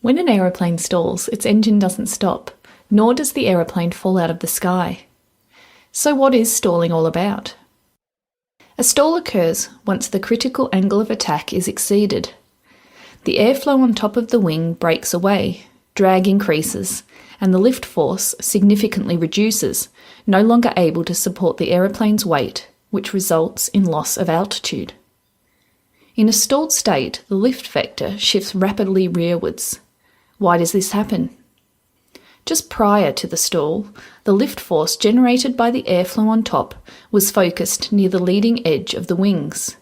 When an aeroplane stalls, its engine doesn't stop, nor does the aeroplane fall out of the sky. So what is stalling all about? A stall occurs once the critical angle of attack is exceeded. The airflow on top of the wing breaks away, drag increases, and the lift force significantly reduces, no longer able to support the aeroplane's weight, which results in loss of altitude. In a stalled state, the lift vector shifts rapidly rearwards. Why does this happen? Just prior to the stall, the lift force generated by the airflow on top was focused near the leading edge of the wings.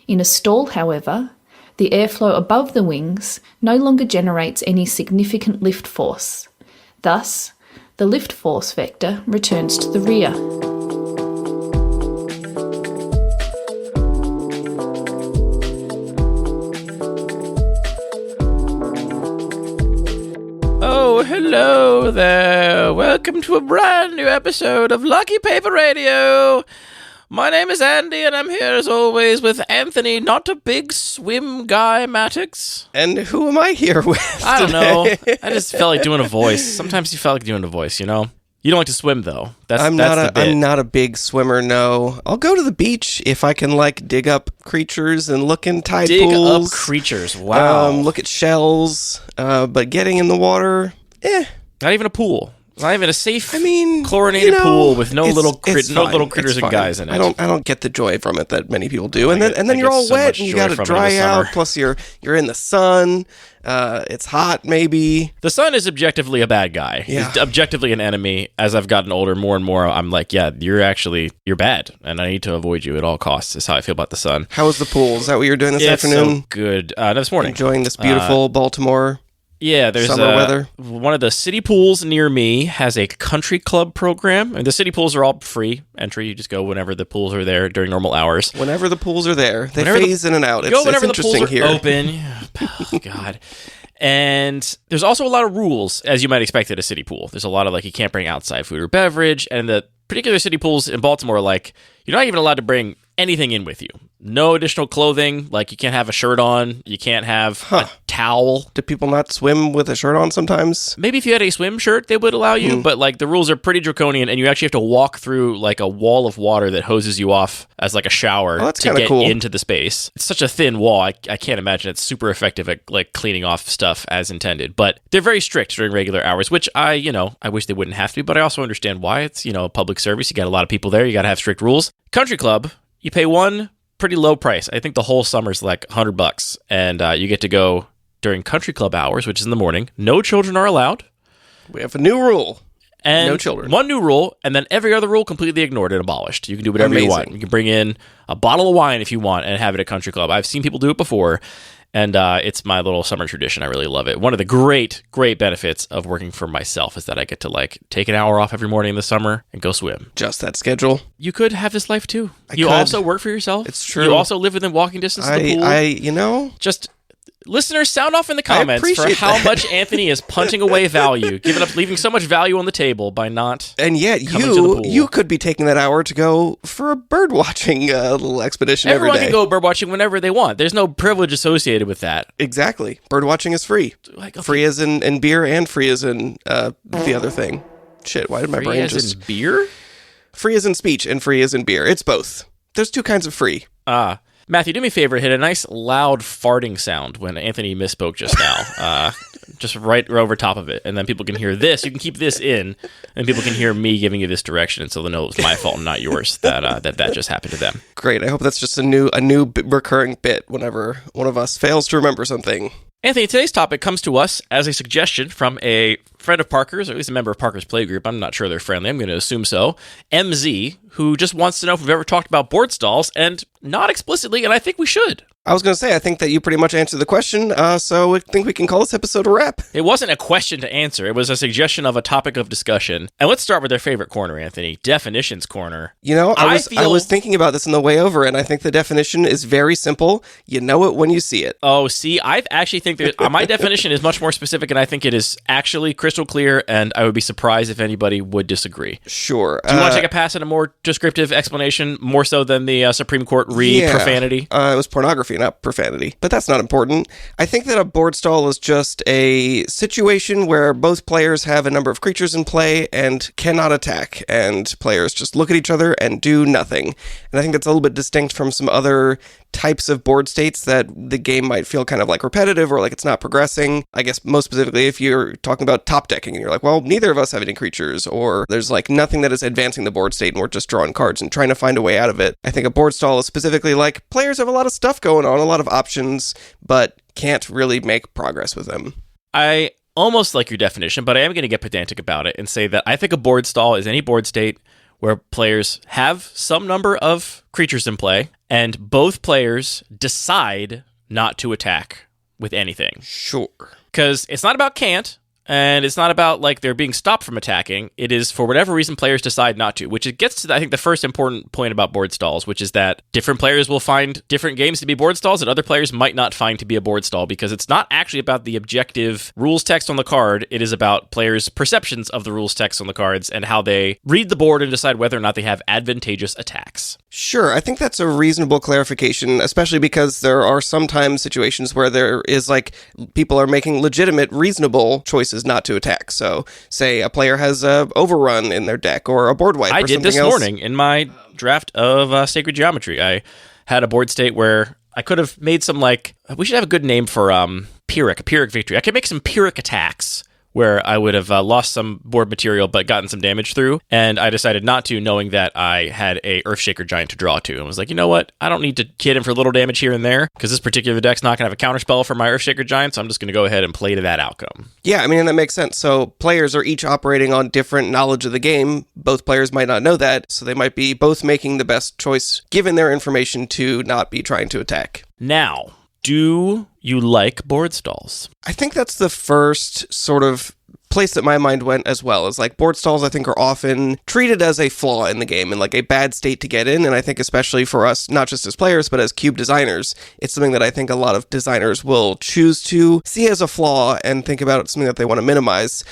In a stall, however, the airflow above the wings no longer generates any significant lift force. Thus, the lift force vector returns to the rear. Oh, hello there. Welcome to a brand new episode of Lucky Paper Radio. My name is Andy, and I'm here as always with Anthony, not a big swim guy, Matix. And who am I here with I don't today? know. I just felt like doing a voice. Sometimes you felt like doing a voice, you know? You don't like to swim, though. I'm not a big swimmer, no. I'll go to the beach if I can, dig up creatures and look in tide pools. Dig up creatures, wow. Look at shells, but getting in the water, Not even a pool. Not even a safe, chlorinated pool with no little critters it's and fine. guys in it. I don't get the joy from it that many people do. And then you're all so wet much and you joy got to from it in dry the out. summer. Plus you're in the sun. It's hot, maybe. The sun is objectively a bad guy. Yeah. He's objectively an enemy. As I've gotten older, more and more, I'm like, yeah, you're bad, and I need to avoid you at all costs. Is how I feel about the sun. How was the pool? Is that what you're doing this afternoon? So good. No, this morning. Enjoying this beautiful Baltimore. Yeah, there's summer weather. One of the city pools near me has a country club program, and the city pools are all free entry. You just go whenever the pools are there during normal hours. Whenever the pools are there, they phase in and out. Go whenever it's the pools are here. open. Oh, God. And there's also a lot of rules, as you might expect at a city pool. There's a lot of you can't bring outside food or beverage, and the particular city pools in Baltimore, you're not even allowed to bring anything in with you. No additional clothing, you can't have a shirt on, you can't have a towel. Do people not swim with a shirt on sometimes? Maybe if you had a swim shirt, they would allow you, but the rules are pretty draconian, and you actually have to walk through a wall of water that hoses you off as a shower to get cool. into the space. It's such a thin wall, I can't imagine it's super effective at cleaning off stuff as intended, but they're very strict during regular hours, which I wish they wouldn't have to be, but I also understand why. It's, public service, you got a lot of people there, you got to have strict rules. Country club, you pay one pretty low price. I think the whole summer's $100, and you get to go during country club hours, which is in the morning. No children are allowed. We have a new rule. And no children. One new rule, and then every other rule completely ignored and abolished. You can do whatever you want. You can bring in a bottle of wine if you want and have it at country club. I've seen people do it before, and it's my little summer tradition. I really love it. One of the great benefits of working for myself is that I get to take an hour off every morning in the summer and go swim. Just that schedule. You could have this life too. I could. Also work for yourself. It's true. You also live within walking distance of the pool. Just listeners, sound off in the comments for how much Anthony is punting away value, leaving so much value on the table by not. And yet you could be taking that hour to go for a bird watching little expedition every day. Everyone can go bird watching whenever they want. There's no privilege associated with that. Exactly. Bird watching is free. Free as in beer, and free as in the other thing. Shit, why did my brain just... Free as in beer? Free as in speech and free as in beer. It's both. There's two kinds of free. Matthew, do me a favor, hit a nice loud farting sound when Anthony misspoke just now. Just right over top of it. And then people can hear this. You can keep this in, and people can hear me giving you this direction, so they'll know it's my fault and not yours that just happened to them. Great. I hope that's just a new recurring bit whenever one of us fails to remember something. Anthony, today's topic comes to us as a suggestion from a friend of Parker's, or at least a member of Parker's Playgroup. I'm not sure they're friendly. I'm going to assume so. MZ, who just wants to know if we've ever talked about board stalls, and not explicitly, and I think we should. I was going to say, I think that you pretty much answered the question, so I think we can call this episode a wrap. It wasn't a question to answer. It was a suggestion of a topic of discussion. And let's start with our favorite corner, Anthony, Definitions Corner. I was thinking about this on the way over, and I think the definition is very simple. You know it when you see it. Oh, see, I actually think that my definition is much more specific, and I think it is actually crystal clear, and I would be surprised if anybody would disagree. Sure. Do you want to take a pass at a more descriptive explanation, more so than the Supreme Court profanity? It was pornography obviously, not profanity, but that's not important. I think that a board stall is just a situation where both players have a number of creatures in play and cannot attack, and players just look at each other and do nothing. And I think that's a little bit distinct from some other types of board states that the game might feel kind of like repetitive or like it's not progressing. I guess most specifically if you're talking about top decking and you're like, well, neither of us have any creatures, or there's like nothing that is advancing the board state and we're just drawing cards and trying to find a way out of it. I think a board stall is specifically like players have a lot of stuff going on, a lot of options, but can't really make progress with them. I almost like your definition, but I am going to get pedantic about it and say that I think a board stall is any board state where players have some number of creatures in play and both players decide not to attack with anything. Sure. Because it's not about can't, and it's not about like they're being stopped from attacking. It is for whatever reason players decide not to, which it gets to, I think, the first important point about board stalls, which is that different players will find different games to be board stalls that other players might not find to be a board stall, because it's not actually about the objective rules text on the card. It is about players' perceptions of the rules text on the cards and how they read the board and decide whether or not they have advantageous attacks. Sure, I think that's a reasonable clarification, especially because there are sometimes situations where there is like people are making legitimate, reasonable choices not to attack. So, say a player has a overrun in their deck or a board wipe. I or did something this else. morning in my draft of Sacred Geometry. I had a board state where I could have made some like, we should have a good name for Pyrrhic victory. I could make some Pyrrhic attacks where I would have lost some board material but gotten some damage through, and I decided not to, knowing that I had a Earthshaker Giant to draw to, and was like, you know what, I don't need to kid him for little damage here and there, because this particular deck's not going to have a counterspell for my Earthshaker Giant, so I'm just going to go ahead and play to that outcome. Yeah, I mean, and that makes sense. So players are each operating on different knowledge of the game. Both players might not know that, so they might be both making the best choice given their information to not be trying to attack. Now, do you like board stalls? I think that's the first sort of place that my mind went as well, is like board stalls I think are often treated as a flaw in the game and like a bad state to get in, and I think especially for us, not just as players but as cube designers, it's something that I think a lot of designers will choose to see as a flaw and think about it something that they want to minimize.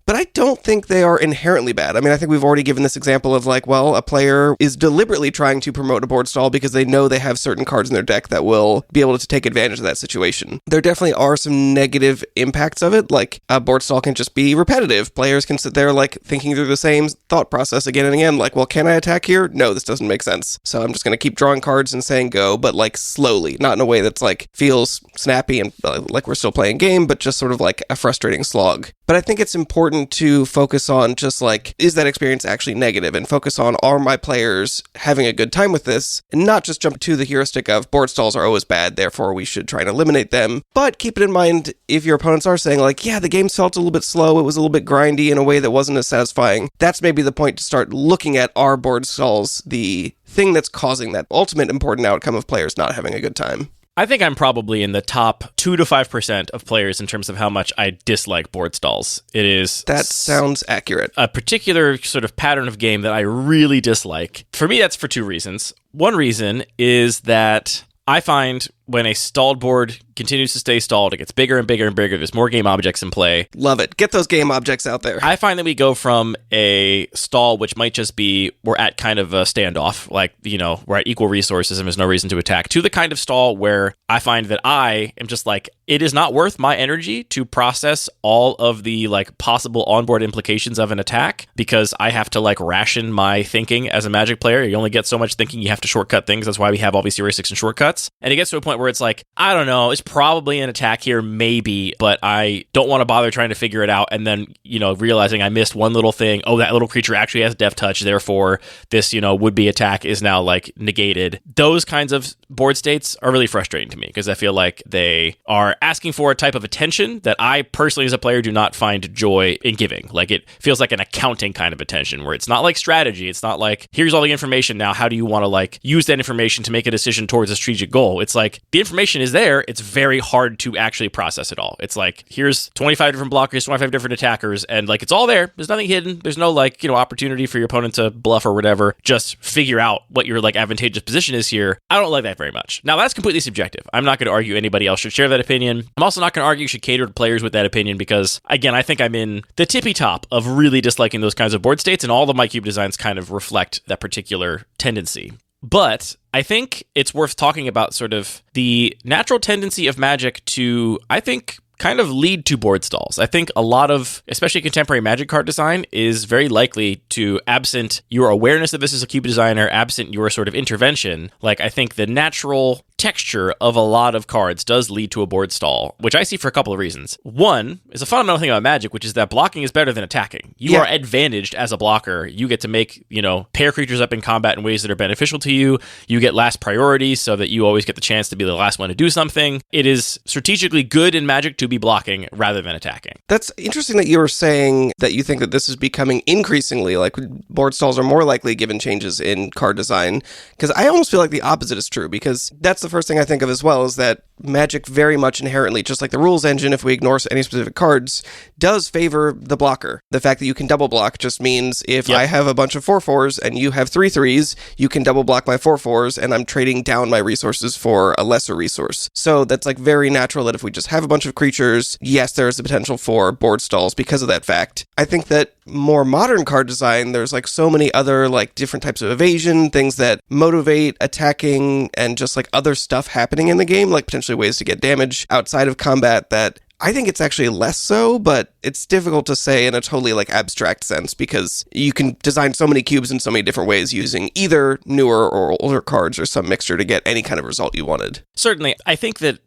But I don't think they are inherently bad. I mean, I think we've already given this example of like, well, a player is deliberately trying to promote a board stall because they know they have certain cards in their deck that will be able to take advantage of that situation. There definitely are some negative impacts of it, like a board stall can just be repetitive. Players can sit there like thinking through the same thought process again and again, like, well, can I attack here? No, this doesn't make sense. So I'm just going to keep drawing cards and saying go, but like slowly, not in a way that's like feels snappy and like we're still playing game, but just sort of like a frustrating slog. But I think it's important to focus on just like, is that experience actually negative? And focus on, are my players having a good time with this? And not just jump to the heuristic of board stalls are always bad, therefore we should try and eliminate them. But keep it in mind if your opponents are saying like, yeah, the game felt a little bit slow, it was a little bit grindy in a way that wasn't as satisfying. That's maybe the point to start looking at, are board stalls the thing that's causing that ultimate important outcome of players not having a good time? I think I'm probably in the top 2 to 5% of players in terms of how much I dislike board stalls. It is... That sounds accurate. A particular sort of pattern of game that I really dislike. For me, that's for 2 reasons. One reason is that I find when a stalled board continues to stay stalled, it gets bigger and bigger and bigger. There's more game objects in play. Love it. Get those game objects out there. I find that we go from a stall, which might just be we're at kind of a standoff, like, you know, we're at equal resources and there's no reason to attack, to the kind of stall where I find that I am just like, it is not worth my energy to process all of the like possible onboard implications of an attack, because I have to like ration my thinking as a Magic player. You only get so much thinking. You have to shortcut things. That's why we have all these heuristics and shortcuts. And it gets to a point where it's like, I don't know, it's probably an attack here, maybe, but I don't want to bother trying to figure it out. And then, you know, realizing I missed one little thing. Oh, that little creature actually has Death Touch. Therefore, this, you know, would-be attack is now like negated. Those kinds of board states are really frustrating to me, because I feel like they are asking for a type of attention that I personally as a player do not find joy in giving. Like, it feels like an accounting kind of attention where it's not like strategy. It's not like, here's all the information. Now, how do you want to like use that information to make a decision towards a strategic goal? It's like, the information is there. It's very hard to actually process it all. It's like, here's 25 different blockers, 25 different attackers, and like, it's all there. There's nothing hidden. There's no like, you know, opportunity for your opponent to bluff or whatever. Just figure out what your like advantageous position is here. I don't like that very much. Now, that's completely subjective. I'm not going to argue anybody else should share that opinion. I'm also not going to argue you should cater to players with that opinion, because again, I think I'm in the tippy top of really disliking those kinds of board states, and all of my cube designs kind of reflect that particular tendency. But I think it's worth talking about sort of the natural tendency of Magic to, I think, kind of lead to board stalls. I think a lot of, especially contemporary Magic card design, is very likely to, absent your awareness that this is a cube designer, absent your sort of intervention, like I think the natural texture of a lot of cards does lead to a board stall, which I see for a couple of reasons. One is a fundamental thing about Magic, which is that blocking is better than attacking. You are advantaged as a blocker. You get to make, pair creatures up in combat in ways that are beneficial to you. You get last priority so that you always get the chance to be the last one to do something. It is strategically good in Magic to be blocking rather than attacking. That's interesting that you were saying that you think that this is becoming increasingly, like board stalls are more likely given changes in card design, because I almost feel like the opposite is true, because that's the first thing I think of as well, is that Magic very much inherently, just like the rules engine, if we ignore any specific cards, does favor the blocker. The fact that you can double block just means if I have a bunch of 4/4s and you have 3/3s, you can double block my 4/4s, and I'm trading down my resources for a lesser resource. So that's like very natural that if we just have a bunch of creatures, yes, there is the potential for board stalls because of that fact. I think that more modern card design, there's like so many other like different types of evasion, things that motivate attacking, and just like other stuff happening in the game, like potentially ways to get damage outside of combat, that I think it's actually less so, but it's difficult to say in a totally like abstract sense, because you can design so many cubes in so many different ways using either newer or older cards or some mixture to get any kind of result you wanted. Certainly. I think that,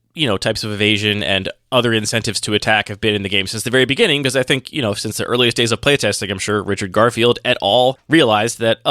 types of evasion and other incentives to attack have been in the game since the very beginning, because I think, since the earliest days of playtesting, I'm sure Richard Garfield et al. Realized that,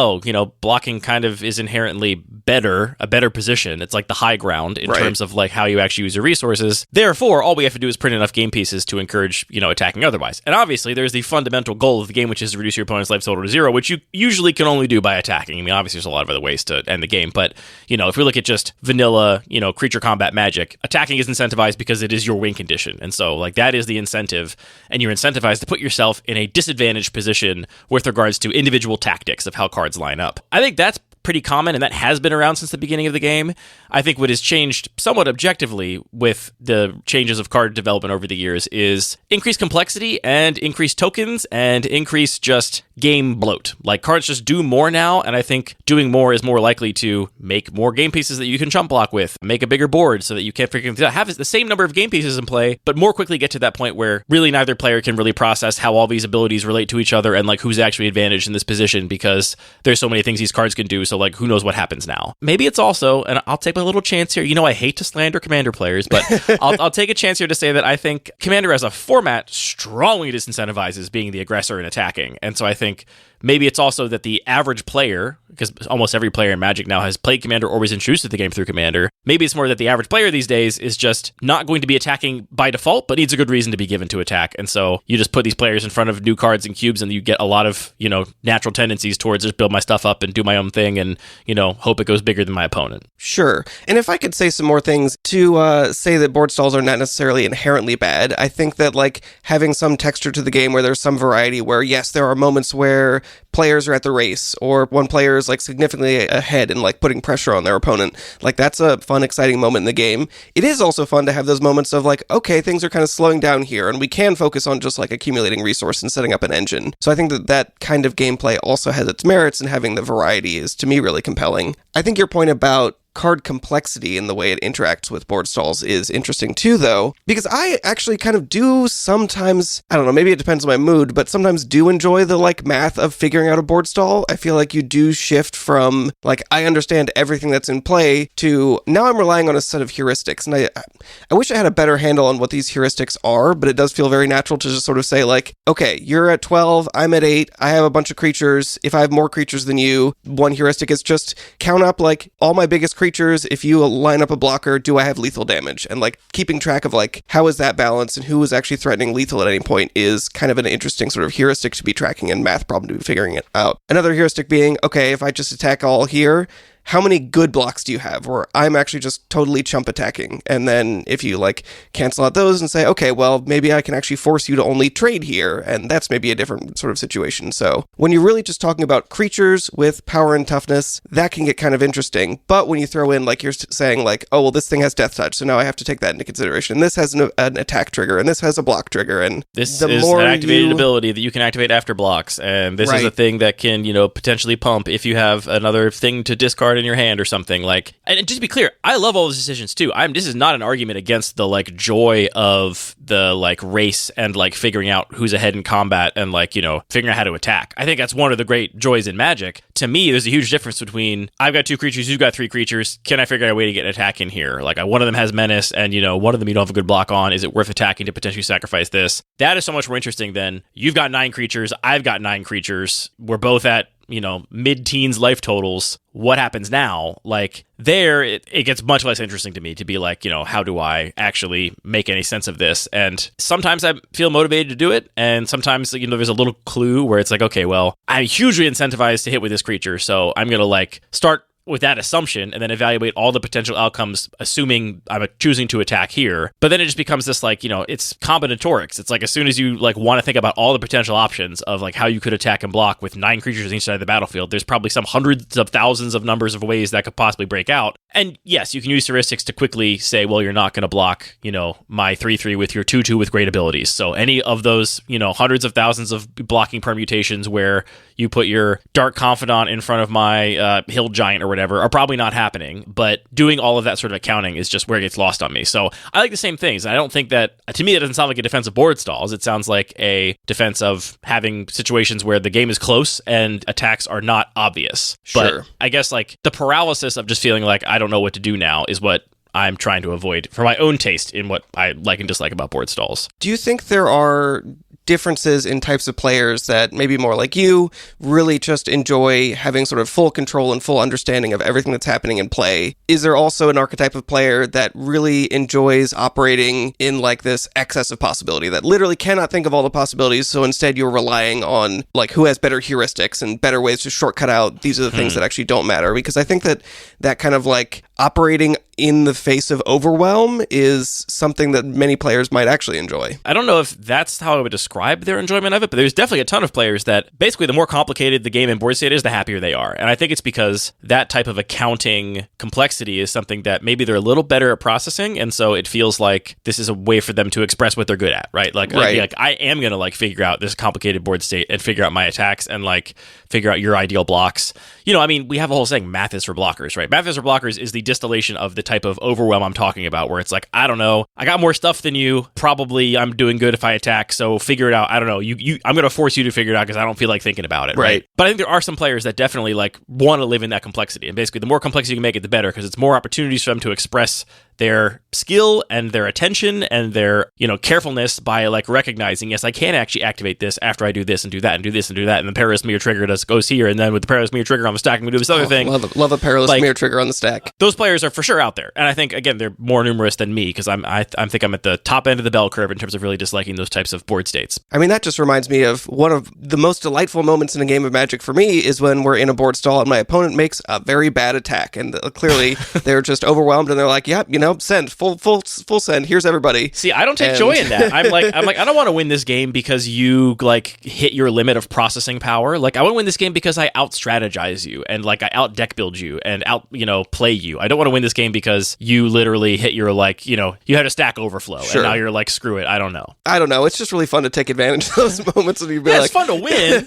blocking kind of is inherently a better position. It's like the high ground in terms of like how you actually use your resources. Therefore, all we have to do is print enough game pieces to encourage, attacking otherwise. And obviously, there's the fundamental goal of the game, which is to reduce your opponent's life total to 0, which you usually can only do by attacking. I mean, obviously, there's a lot of other ways to end the game, but, if we look at just vanilla, creature combat Magic, attacking is incentivized because it is your win condition. And so like that is the incentive, and you're incentivized to put yourself in a disadvantaged position with regards to individual tactics of how cards line up. I think that's pretty common, and that has been around since the beginning of the game. I think what has changed somewhat objectively with the changes of card development over the years is increased complexity and increased tokens and increased just game bloat. Like cards just do more now, and I think doing more is more likely to make more game pieces that you can chump block with, make a bigger board so that you can't have the same number of game pieces in play, but more quickly get to that point where really neither player can really process how all these abilities relate to each other and like who's actually advantaged in this position, because there's so many things these cards can do. So like, who knows what happens now? Maybe it's also, and I'll take my little chance here. I hate to slander Commander players, but I'll take a chance here to say that I think Commander as a format strongly disincentivizes being the aggressor and attacking. And so I think maybe it's also that the average player, because almost every player in Magic now has played Commander or was introduced to the game through Commander, maybe it's more that the average player these days is just not going to be attacking by default, but needs a good reason to be given to attack. And so you just put these players in front of new cards and cubes, and you get a lot of, natural tendencies towards just build my stuff up and do my own thing and, hope it goes bigger than my opponent. Sure. And if I could say some more things to say that board stalls are not necessarily inherently bad, I think that like having some texture to the game where there's some variety, where yes, there are moments where players are at the race, or one player is like significantly ahead and like putting pressure on their opponent. Like that's a fun, exciting moment in the game. It is also fun to have those moments of like, okay, things are kind of slowing down here, and we can focus on just like accumulating resource and setting up an engine. So I think that that kind of gameplay also has its merits, and having the variety is to me really compelling. I think your point about card complexity and the way it interacts with board stalls is interesting too, though, because I actually kind of do sometimes, I don't know, maybe it depends on my mood, but sometimes do enjoy the like math of figuring out a board stall. I feel like you do shift from like, I understand everything that's in play to now I'm relying on a set of heuristics. And I wish I had a better handle on what these heuristics are, but it does feel very natural to just sort of say like, okay, you're at 12, I'm at 8, I have a bunch of creatures. If I have more creatures than you, one heuristic is just count up like all my biggest creatures. If you line up a blocker, do I have lethal damage? And like keeping track of like how is that balance and who is actually threatening lethal at any point is kind of an interesting sort of heuristic to be tracking and math problem to be figuring it out. Another heuristic being, okay, if I just attack all here, how many good blocks do you have? Or I'm actually just totally chump attacking. And then if you like cancel out those and say, okay, well, maybe I can actually force you to only trade here. And that's maybe a different sort of situation. So when you're really just talking about creatures with power and toughness, that can get kind of interesting. But when you throw in like, you're saying like, oh, well, this thing has death touch, so now I have to take that into consideration. This has an attack trigger, and this has a block trigger. And this is an activated ability that you can activate after blocks. And this is a thing that can, potentially pump if you have another thing to discard card in your hand or something. Like, and just to be clear, I love all those decisions too. This is not an argument against the like joy of the like race and like figuring out who's ahead in combat and like, you know, figuring out how to attack. I think that's one of the great joys in Magic. To me, there's a huge difference between I've got 2 creatures, you've got 3 creatures. Can I figure out a way to get an attack in here? Like one of them has menace and, you know, one of them you don't have a good block on. Is it worth attacking to potentially sacrifice this? That is so much more interesting than you've got 9 creatures, I've got 9 creatures. We're both at, you know, mid-teens life totals. What happens now? Like there, it gets much less interesting to me to be like, you know, how do I actually make any sense of this? And sometimes I feel motivated to do it. And sometimes, you know, there's a little clue where it's like, okay, well, I'm hugely incentivized to hit with this creature. So I'm going to like start with that assumption and then evaluate all the potential outcomes, assuming I'm choosing to attack here. But then it just becomes this like, you know, it's combinatorics. It's like as soon as you like want to think about all the potential options of like how you could attack and block with 9 creatures on each side of the battlefield, there's probably some hundreds of thousands of numbers of ways that could possibly break out. And yes, you can use heuristics to quickly say, well, you're not going to block, you know, my 3/3 with your 2/2 with great abilities. So any of those, you know, hundreds of thousands of blocking permutations where you put your Dark Confidant in front of my Hill Giant or whatever are probably not happening, but doing all of that sort of accounting is just where it gets lost on me. So I like the same things. I don't think that, to me, it doesn't sound like a defense of board stalls. It sounds like a defense of having situations where the game is close and attacks are not obvious. Sure. But I guess like the paralysis of just feeling like I don't know what to do now is what I'm trying to avoid for my own taste in what I like and dislike about board stalls. Do you think there are differences in types of players that maybe more like you really just enjoy having sort of full control and full understanding of everything that's happening in play? Is there also an archetype of player that really enjoys operating in like this excess of possibility, that literally cannot think of all the possibilities, so instead you're relying on like who has better heuristics and better ways to shortcut out these are the things that actually don't matter? Because I think that kind of like operating in the face of overwhelm is something that many players might actually enjoy. I don't know if that's how I would describe their enjoyment of it, but there's definitely a ton of players that basically the more complicated the game and board state is, the happier they are. And I think it's because that type of accounting complexity is something that maybe they're a little better at processing, and so it feels like this is a way for them to express what they're good at, right? Like I am going to like figure out this complicated board state and figure out my attacks and like figure out your ideal blocks. You know, I mean, we have a whole saying, math is for blockers, right? Math is for blockers is the distillation of the type of overwhelm I'm talking about, where it's like, I don't know, I got more stuff than you, probably I'm doing good if I attack, so figure it out. I don't know, I'm going to force you to figure it out because I don't feel like thinking about it, right? But I think there are some players that definitely like want to live in that complexity, and basically the more complexity you can make it, the better, because it's more opportunities for them to express their skill and their attention and their, you know, carefulness by like recognizing, yes, I can actually activate this after I do this and do that and do this and do that, and the perilous mirror trigger goes here, and then with the perilous mirror trigger on the stack, I'm going to do this other thing. Love a perilous mirror trigger on the stack. Those players are for sure out there, and I think again they're more numerous than me because I think I'm at the top end of the bell curve in terms of really disliking those types of board states. I mean, that just reminds me of one of the most delightful moments in a game of Magic for me is when we're in a board stall and my opponent makes a very bad attack, and clearly they're just overwhelmed and they're like, "Yep, you know, send full send. Here's everybody." See, I don't take joy in that. I'm like, I don't want to win this game because you like hit your limit of processing power. Like, I want to win this game because I out strategize you and like I out deck build you and out, you know, play you. I don't want to win this game because you literally hit your like, you know, you had a stack overflow and now you're like, screw it. I don't know. It's just really fun to take advantage of those moments when you be it's fun to win.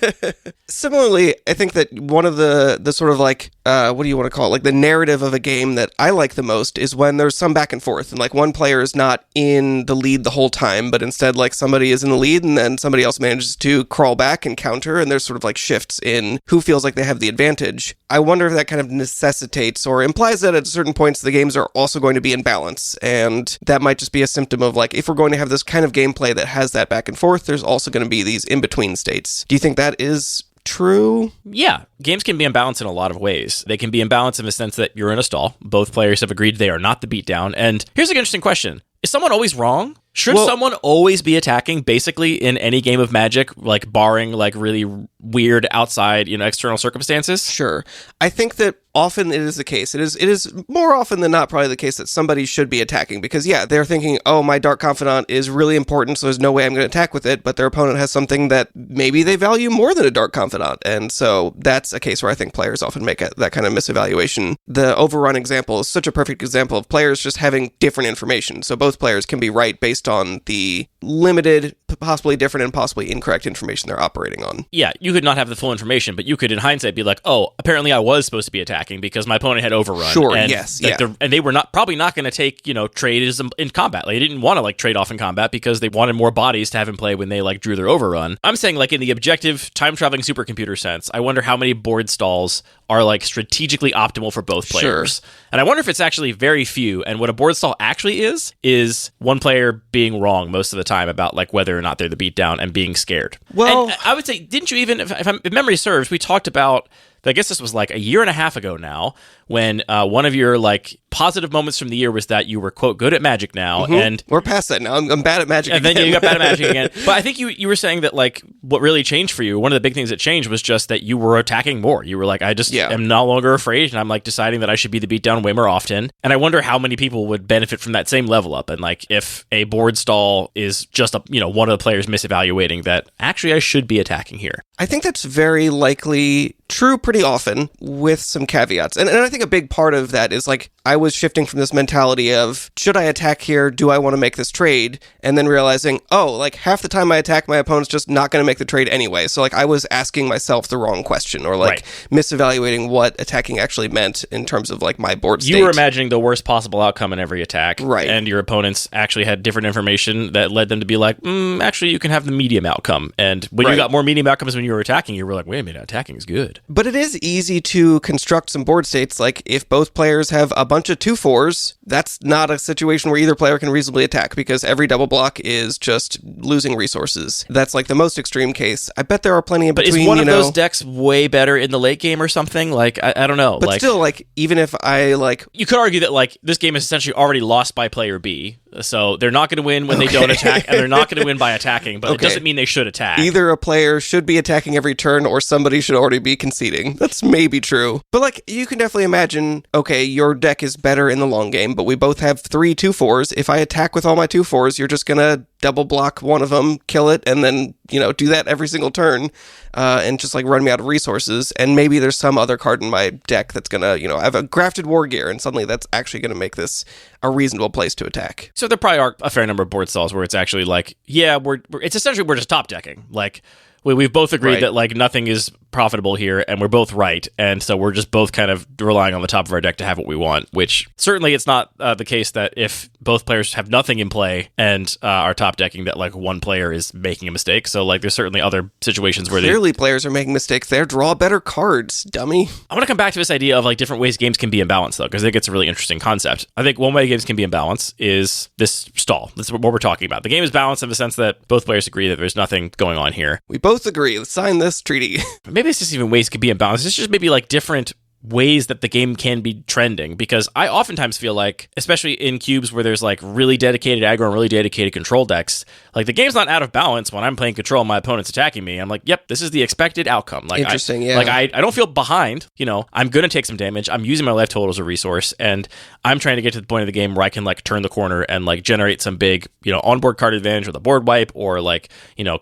Similarly, I think that one of the sort of like what do you want to call it? Like the narrative of a game that I like the most is when there's some back and forth and like one player is not in the lead the whole time, but instead like somebody is in the lead and then somebody else manages to crawl back and counter, and there's sort of like shifts in who feels like they have the advantage. I wonder if that kind of necessitates or implies that at certain points the games are also going to be in balance, and that might just be a symptom of like, if we're going to have this kind of gameplay that has that back and forth, there's also going to be these in-between states. Do you think that is true? Yeah. Games can be in balance in a lot of ways. They can be in balance in the sense that you're in a stall. Both players have agreed they are not the beatdown. And here's an interesting question. Is someone always wrong? Should someone always be attacking basically in any game of Magic, like barring like really weird outside, you know, external circumstances? Sure. I think that often it is the case. It is more often than not probably the case that somebody should be attacking because, yeah, they're thinking, oh, my Dark Confidant is really important, so there's no way I'm going to attack with it, but their opponent has something that maybe they value more than a Dark Confidant, and so that's a case where I think players often make that kind of misevaluation. The Overrun example is such a perfect example of players just having different information, so both players can be right based on the limited possibly different and possibly incorrect information they're operating on. Yeah, you could not have the full information, but you could, in hindsight, be like, oh, apparently I was supposed to be attacking because my opponent had overrun. Sure, and yes, and they were probably not going to take, trades in combat. Like, they didn't want to, like, trade off in combat because they wanted more bodies to have in play when they, like, drew their overrun. I'm saying, like, in the objective time-traveling supercomputer sense, I wonder how many board stalls are, like, strategically optimal for both players. Sure. And I wonder if it's actually very few. And what a board stall actually is one player being wrong most of the time about, like, whether or not they're the beatdown and being scared. Well, and I would say, didn't you even, if memory serves, we talked about, I guess this was like a year and a half ago now, when one of your, like, positive moments from the year was that you were, quote, good at Magic now, and we're past that now. I'm bad at Magic and again. then you got bad at Magic again. But I think you were saying that, like, what really changed for you, one of the big things that changed was just that you were attacking more. You were like, I just am no longer afraid, and I'm, like, deciding that I should be the beatdown way more often. And I wonder how many people would benefit from that same level up. And, like, if a board stall is just one of the players misevaluating that actually I should be attacking here. I think that's very likely true pretty often, with some caveats. And I think a big part of that is, like, I was shifting from this mentality of, should I attack here? Do I want to make this trade? And then realizing, oh, like, half the time I attack, my opponent's just not going to make the trade anyway. So, like, I was asking myself the wrong question, or, like, misevaluating what attacking actually meant in terms of, like, my board state. You were imagining the worst possible outcome in every attack. Right. And your opponents actually had different information that led them to be like, actually, you can have the medium outcome. And when you got more medium outcomes when you were attacking, you were like, wait a minute, attacking is good. But it is easy to construct some board states. Like, if both players have a bunch of 2/4s, that's not a situation where either player can reasonably attack, because every double block is just losing resources. That's, like, the most extreme case. I bet there are plenty in between. But is one of those decks way better in the late game or something? Like, I don't know. But still, like, even if I, like... You could argue that, like, this game is essentially already lost by player B. So they're not going to win when they don't attack, and they're not going to win by attacking, but it doesn't mean they should attack. Either a player should be attacking every turn, or somebody should already be conceding. That's maybe true. But, like, you can definitely imagine, okay, your deck is better in the long game, but we both have 3 2/4s. If I attack with all my 2/4s, you're just going to double block one of them, kill it, and then, do that every single turn, and just, like, run me out of resources. And maybe there's some other card in my deck that's going to, I have a grafted war gear, and suddenly that's actually going to make this a reasonable place to attack. So there probably are a fair number of board stalls where it's actually like, it's essentially we're just top decking. Like, we've both agreed that, like, nothing is profitable here, and we're both right, and so we're just both kind of relying on the top of our deck to have what we want, which certainly it's not the case that if both players have nothing in play and are top decking, that, like, one player is making a mistake. So, like, there's certainly other situations where clearly players are making mistakes there. Draw better cards, dummy. I want to come back to this idea of, like, different ways games can be in balance, though, because I think it's a really interesting concept. I think one way games can be in balance is this stall. That's what we're talking about. The game is balanced in the sense that both players agree that there's nothing going on here. We both agree. Let's sign this treaty. Maybe it's just even ways could be in balance. It's just maybe, like, different ways that the game can be trending, because I oftentimes feel like, especially in cubes where there's, like, really dedicated aggro and really dedicated control decks, like, the game's not out of balance when I'm playing control and my opponent's attacking me. I'm like, yep, this is the expected outcome. Like, interesting, yeah. Like, I don't feel behind. I'm going to take some damage. I'm using my life total as a resource, and I'm trying to get to the point of the game where I can, like, turn the corner and, like, generate some big, onboard card advantage with a board wipe, or, like,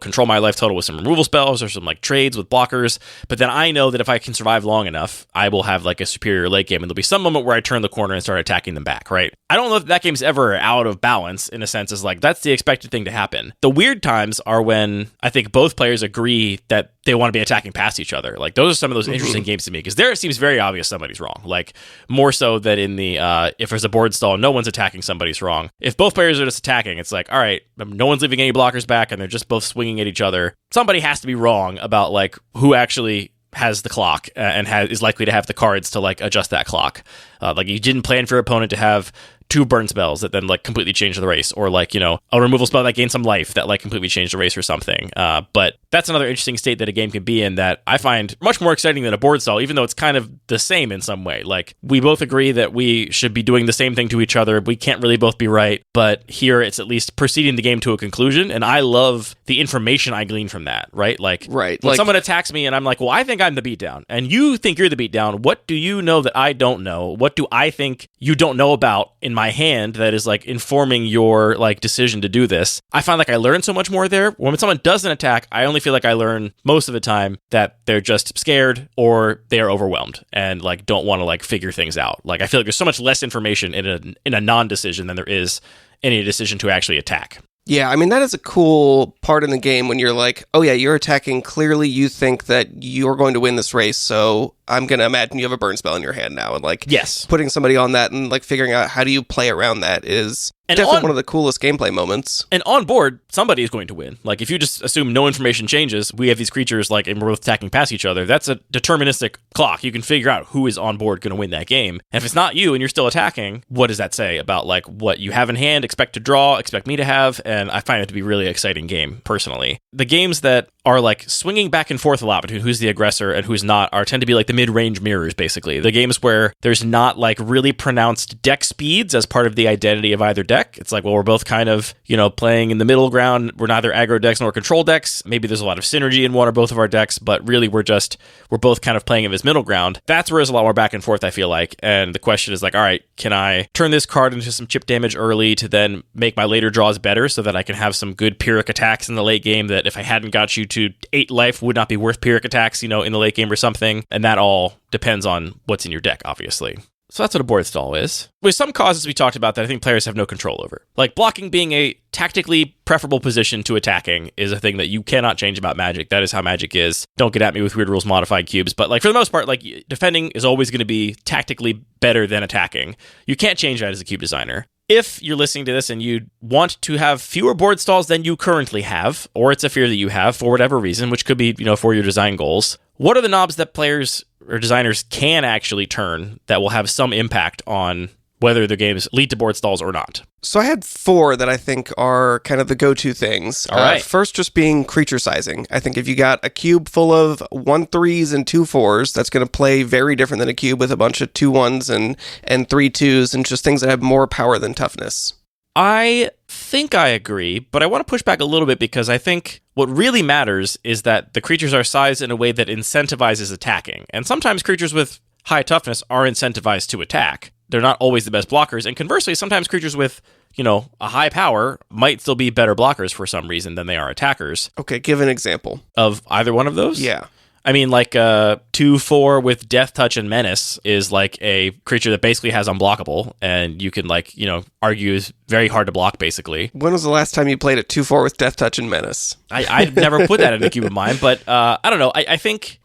control my life total with some removal spells or some, like, trades with blockers. But then I know that if I can survive long enough, I will have, like, a superior late game, and there'll be some moment where I turn the corner and start attacking them back, right? I don't know if that game's ever out of balance, in a sense, is like, that's the expected thing to happen. The weird times are when I think both players agree that they want to be attacking past each other. Like, those are some of those interesting games to me, because there it seems very obvious somebody's wrong. Like, more so that in the, if there's a board stall and no one's attacking, somebody's wrong. If both players are just attacking, it's like, all right, no one's leaving any blockers back, and they're just both swinging at each other. Somebody has to be wrong about, like, who actually has the clock and is likely to have the cards to, like, adjust that clock. Like, you didn't plan for your opponent to have 2 burn spells that then, like, completely change the race, or, like, a removal spell that gains some life that, like, completely changed the race or something. But that's another interesting state that a game can be in that I find much more exciting than a board stall, even though it's kind of the same in some way. Like, we both agree that we should be doing the same thing to each other. We can't really both be right, but here it's at least proceeding the game to a conclusion, and I love the information I glean from that, right? Like, when someone attacks me and I'm like, well, I think I'm the beatdown, and you think you're the beatdown, what do you know that I don't know? What do I think you don't know about in my hand that is, like, informing your, like, decision to do this? I find, like, I learn so much more there. When someone doesn't attack, I only feel like I learn most of the time that they're just scared or they're overwhelmed and, like, don't want to, like, figure things out. Like, I feel like there's so much less information in a non-decision than there is in a decision to actually attack. Yeah, I mean, that is a cool part in the game when you're like, oh yeah, you're attacking. Clearly you think that you're going to win this race, so I'm going to imagine you have a burn spell in your hand now. And like, Yes. putting somebody on that and like figuring out how do you play around that is And definitely on- one of the coolest gameplay moments. And on board, somebody is going to win. Like, if you just assume no information changes, we have these creatures, like, and we're both attacking past each other, that's a deterministic clock. You can figure out who is on board going to win that game. And if it's not you and you're still attacking, what does that say about, like, what you have in hand, expect to draw, expect me to have? And I find it to be a really exciting game, personally. The games that are, like, swinging back and forth a lot between who's the aggressor and who's not tend to be, like, the mid-range mirrors, basically. The games where there's not, like, really pronounced deck speeds as part of the identity of either deck. It's like, well, we're both kind of, playing in the middle ground. We're neither aggro decks nor control decks. Maybe there's a lot of synergy in one or both of our decks, but really we're both kind of playing in this middle ground. That's where there's a lot more back and forth, I feel like. And the question is like, all right, can I turn this card into some chip damage early to then make my later draws better so that I can have some good Pyrrhic attacks in the late game that if I hadn't got you to 8 life would not be worth Pyrrhic attacks, in the late game or something. And that all depends on what's in your deck, obviously. So that's what a board stall is. With some causes we talked about that I think players have no control over. Like blocking being a tactically preferable position to attacking is a thing that you cannot change about Magic. That is how Magic is. Don't get at me with weird rules modified cubes. But like for the most part, like defending is always going to be tactically better than attacking. You can't change that as a cube designer. If you're listening to this and you want to have fewer board stalls than you currently have, or it's a fear that you have for whatever reason, which could be, for your design goals, what are the knobs that players or designers can actually turn that will have some impact on whether the games lead to board stalls or not? So I had 4 that I think are kind of the go-to things. All right. First, just being creature sizing. I think if you got a cube full of 1/3s and 2/4s, that's going to play very different than a cube with a bunch of 2/1s and 3/2s and just things that have more power than toughness. I think I agree, but I want to push back a little bit because I think what really matters is that the creatures are sized in a way that incentivizes attacking. And sometimes creatures with high toughness are incentivized to attack. They're not always the best blockers. And conversely, sometimes creatures with, a high power might still be better blockers for some reason than they are attackers. Okay, give an example. Of either one of those? Yeah. I mean, like 2/4 with Death Touch and Menace is like a creature that basically has unblockable, and you can argue is very hard to block, basically. When was the last time you played a 2/4 with Death Touch and Menace? I've never put that in a cube of mine, but I don't know. I think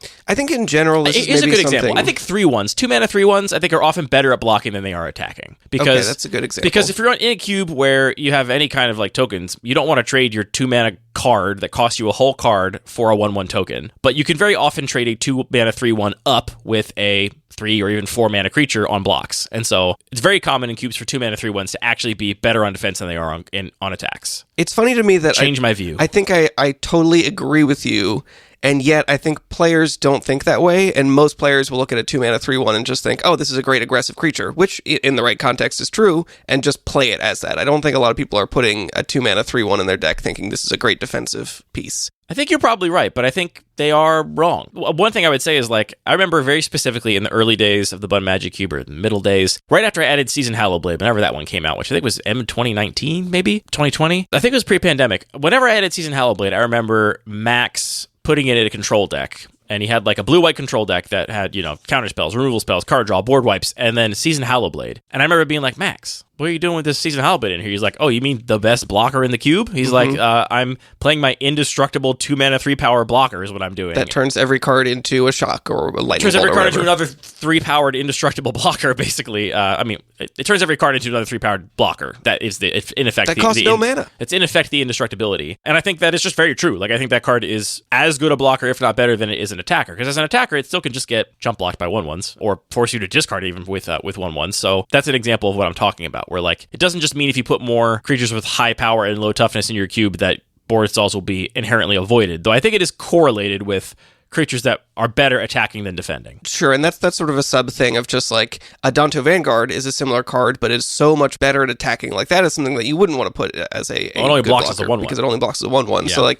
in general, this is here's a maybe good something... example. I think 3/1s, 2-mana 3/1s, I think are often better at blocking than they are attacking. Because, okay, that's a good example. Because if you're in a cube where you have any kind of like tokens, you don't want to trade your 2-mana card that costs you a whole card for a 1/1 token. But you can very often trade a 2-mana 3/1 up with a 3 or even 4-mana creature on blocks. And so it's very common in cubes for 2-mana 3/1s to actually be better on defense than they are on attacks. It's funny to me that Change my view. I think I totally agree with you. And yet, I think players don't think that way, and most players will look at a 2-mana 3/1 and just think, oh, this is a great aggressive creature, which, in the right context, is true, and just play it as that. I don't think a lot of people are putting a 2-mana 3/1 in their deck thinking this is a great defensive piece. I think you're probably right, but I think they are wrong. One thing I would say is, I remember very specifically in the early days of the Bun Magic Cube, or the middle days, right after I added Season Hallowblade, whenever that one came out, which I think was 2019, maybe? 2020? I think it was pre-pandemic. Whenever I added Season Hallowblade, I remember Max putting it in a control deck. And he had like a blue-white control deck that had, counter spells, removal spells, card draw, board wipes, and then Season Hallowblade. And I remember being like, Max, what are you doing with this Season Hallowblade in here? He's like, oh, you mean the best blocker in the cube? He's like, I'm playing my indestructible 2-mana 3-power blocker is what I'm doing. That turns every card into a shock or a lightning bolt. Turns every card into another 3-powered indestructible blocker, basically. It turns every card into another 3-powered blocker. That is in effect. That costs no mana. It's in effect the indestructibility. And I think that is just very true. Like, I think that card is as good a blocker, if not better, than it is an attacker. Because as an attacker, it still can just get jump blocked by 1/1s or force you to discard even with 1/1s. So that's an example of what I'm talking about, where it doesn't just mean if you put more creatures with high power and low toughness in your cube that board stalls will be inherently avoided. Though I think it is correlated with creatures that are better attacking than defending. Sure, and that's sort of a sub thing of just like a Danto Vanguard is a similar card, but is so much better at attacking. Like that is something that you wouldn't want to put as a it only good blocks as a 1/1 because it only blocks as a 1/1. Yeah. So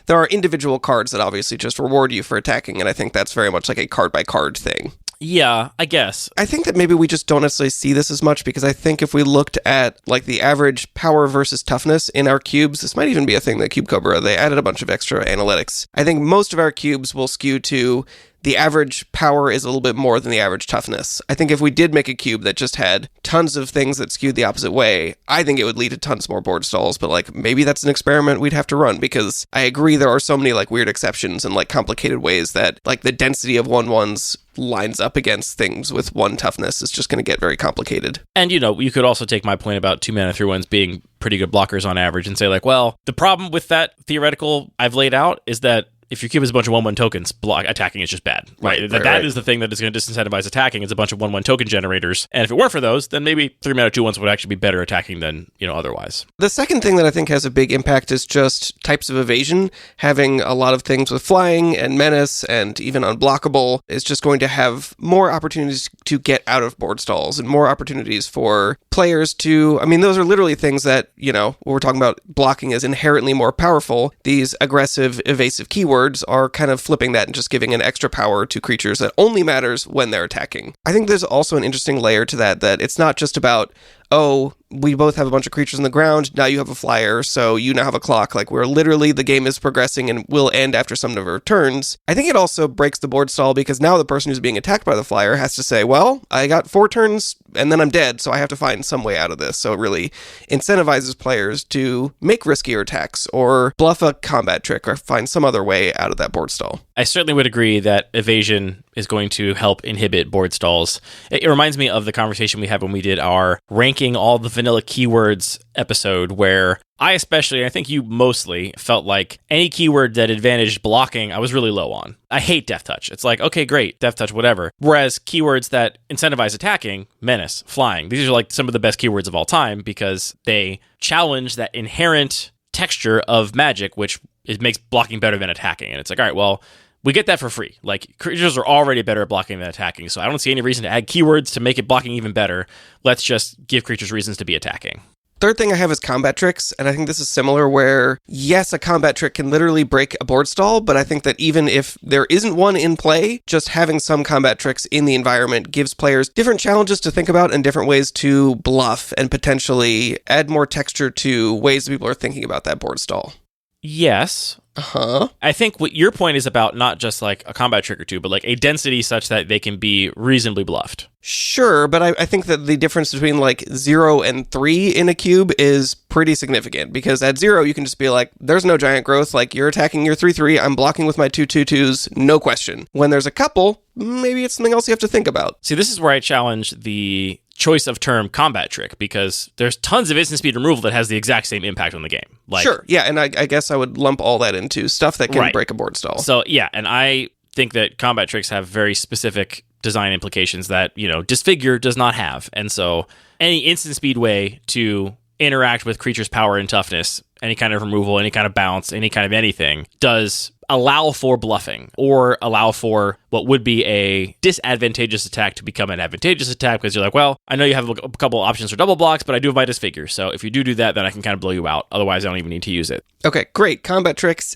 there are individual cards that obviously just reward you for attacking, and I think that's very much like a card by card thing. Yeah, I guess. I think that maybe we just don't necessarily see this as much because I think if we looked at the average power versus toughness in our cubes, this might even be a thing that Cube Cobra, they added a bunch of extra analytics. I think most of our cubes will skew to the average power is a little bit more than the average toughness. I think if we did make a cube that just had tons of things that skewed the opposite way, I think it would lead to tons more board stalls, but like maybe that's an experiment we'd have to run, because I agree there are so many like weird exceptions and like complicated ways that like the density of 1/1s lines up against things with 1 toughness is just going to get very complicated. And, you could also take my point about 2 mana 3/1s being pretty good blockers on average and say like, well, the problem with that theoretical I've laid out is that if your cube is a bunch of 1/1 tokens, attacking is just bad. Right. That is the thing that is going to disincentivize attacking. It's a bunch of 1/1 token generators. And if it weren't for those, then maybe 3 mana 2/1s would actually be better attacking than, otherwise. The second thing that I think has a big impact is just types of evasion. Having a lot of things with flying and menace and even unblockable is just going to have more opportunities to get out of board stalls and more opportunities for players to, those are literally things that, when we're talking about blocking is inherently more powerful. These aggressive, evasive keywords are kind of flipping that and just giving an extra power to creatures that only matters when they're attacking. I think there's also an interesting layer to that it's not just about, oh, we both have a bunch of creatures on the ground, now you have a flyer, so you now have a clock. Like, we're literally, the game is progressing and will end after some number of turns. I think it also breaks the board stall because now the person who's being attacked by the flyer has to say, well, I got 4 turns and then I'm dead, so I have to find some way out of this. So it really incentivizes players to make riskier attacks or bluff a combat trick or find some other way out of that board stall. I certainly would agree that evasion is going to help inhibit board stalls. It reminds me of the conversation we had when we did our ranking all the vanilla keywords episode, where I think you mostly felt like any keyword that advantaged blocking, I was really low on. I hate Death Touch. It's like, okay, great, Death Touch, whatever. Whereas keywords that incentivize attacking, menace, flying, these are like some of the best keywords of all time because they challenge that inherent texture of Magic, which it makes blocking better than attacking. And it's like, all right, well, we get that for free. Like, creatures are already better at blocking than attacking, so I don't see any reason to add keywords to make it blocking even better. Let's just give creatures reasons to be attacking. Third thing I have is combat tricks, and I think this is similar where, yes, a combat trick can literally break a board stall, but I think that even if there isn't one in play, just having some combat tricks in the environment gives players different challenges to think about and different ways to bluff and potentially add more texture to ways that people are thinking about that board stall. Yes. Uh-huh. I think what your point is about not just like a combat trick or two, but like a density such that they can be reasonably bluffed. Sure, but I think that the difference between like 0 and 3 in a cube is pretty significant, because at 0 you can just be like, there's no giant growth, like you're attacking your 3/3, I'm blocking with my 2/2/2s, no question. When there's a couple, maybe it's something else you have to think about. See, this is where I challenge the choice of term combat trick, because there's tons of instant speed removal that has the exact same impact on the game. Like, sure, yeah, and I guess I would lump all that into stuff that can break a board stall. So, yeah, and I think that combat tricks have very specific design implications that, Disfigure does not have. And so any instant speed way to interact with creatures' power and toughness, any kind of removal, any kind of bounce, any kind of anything, does allow for bluffing or allow for what would be a disadvantageous attack to become an advantageous attack, because you're like, well, I know you have a couple options for double blocks, but I do have my Disfigure. So if you do that, then I can kind of blow you out. Otherwise, I don't even need to use it. Okay, great. Combat tricks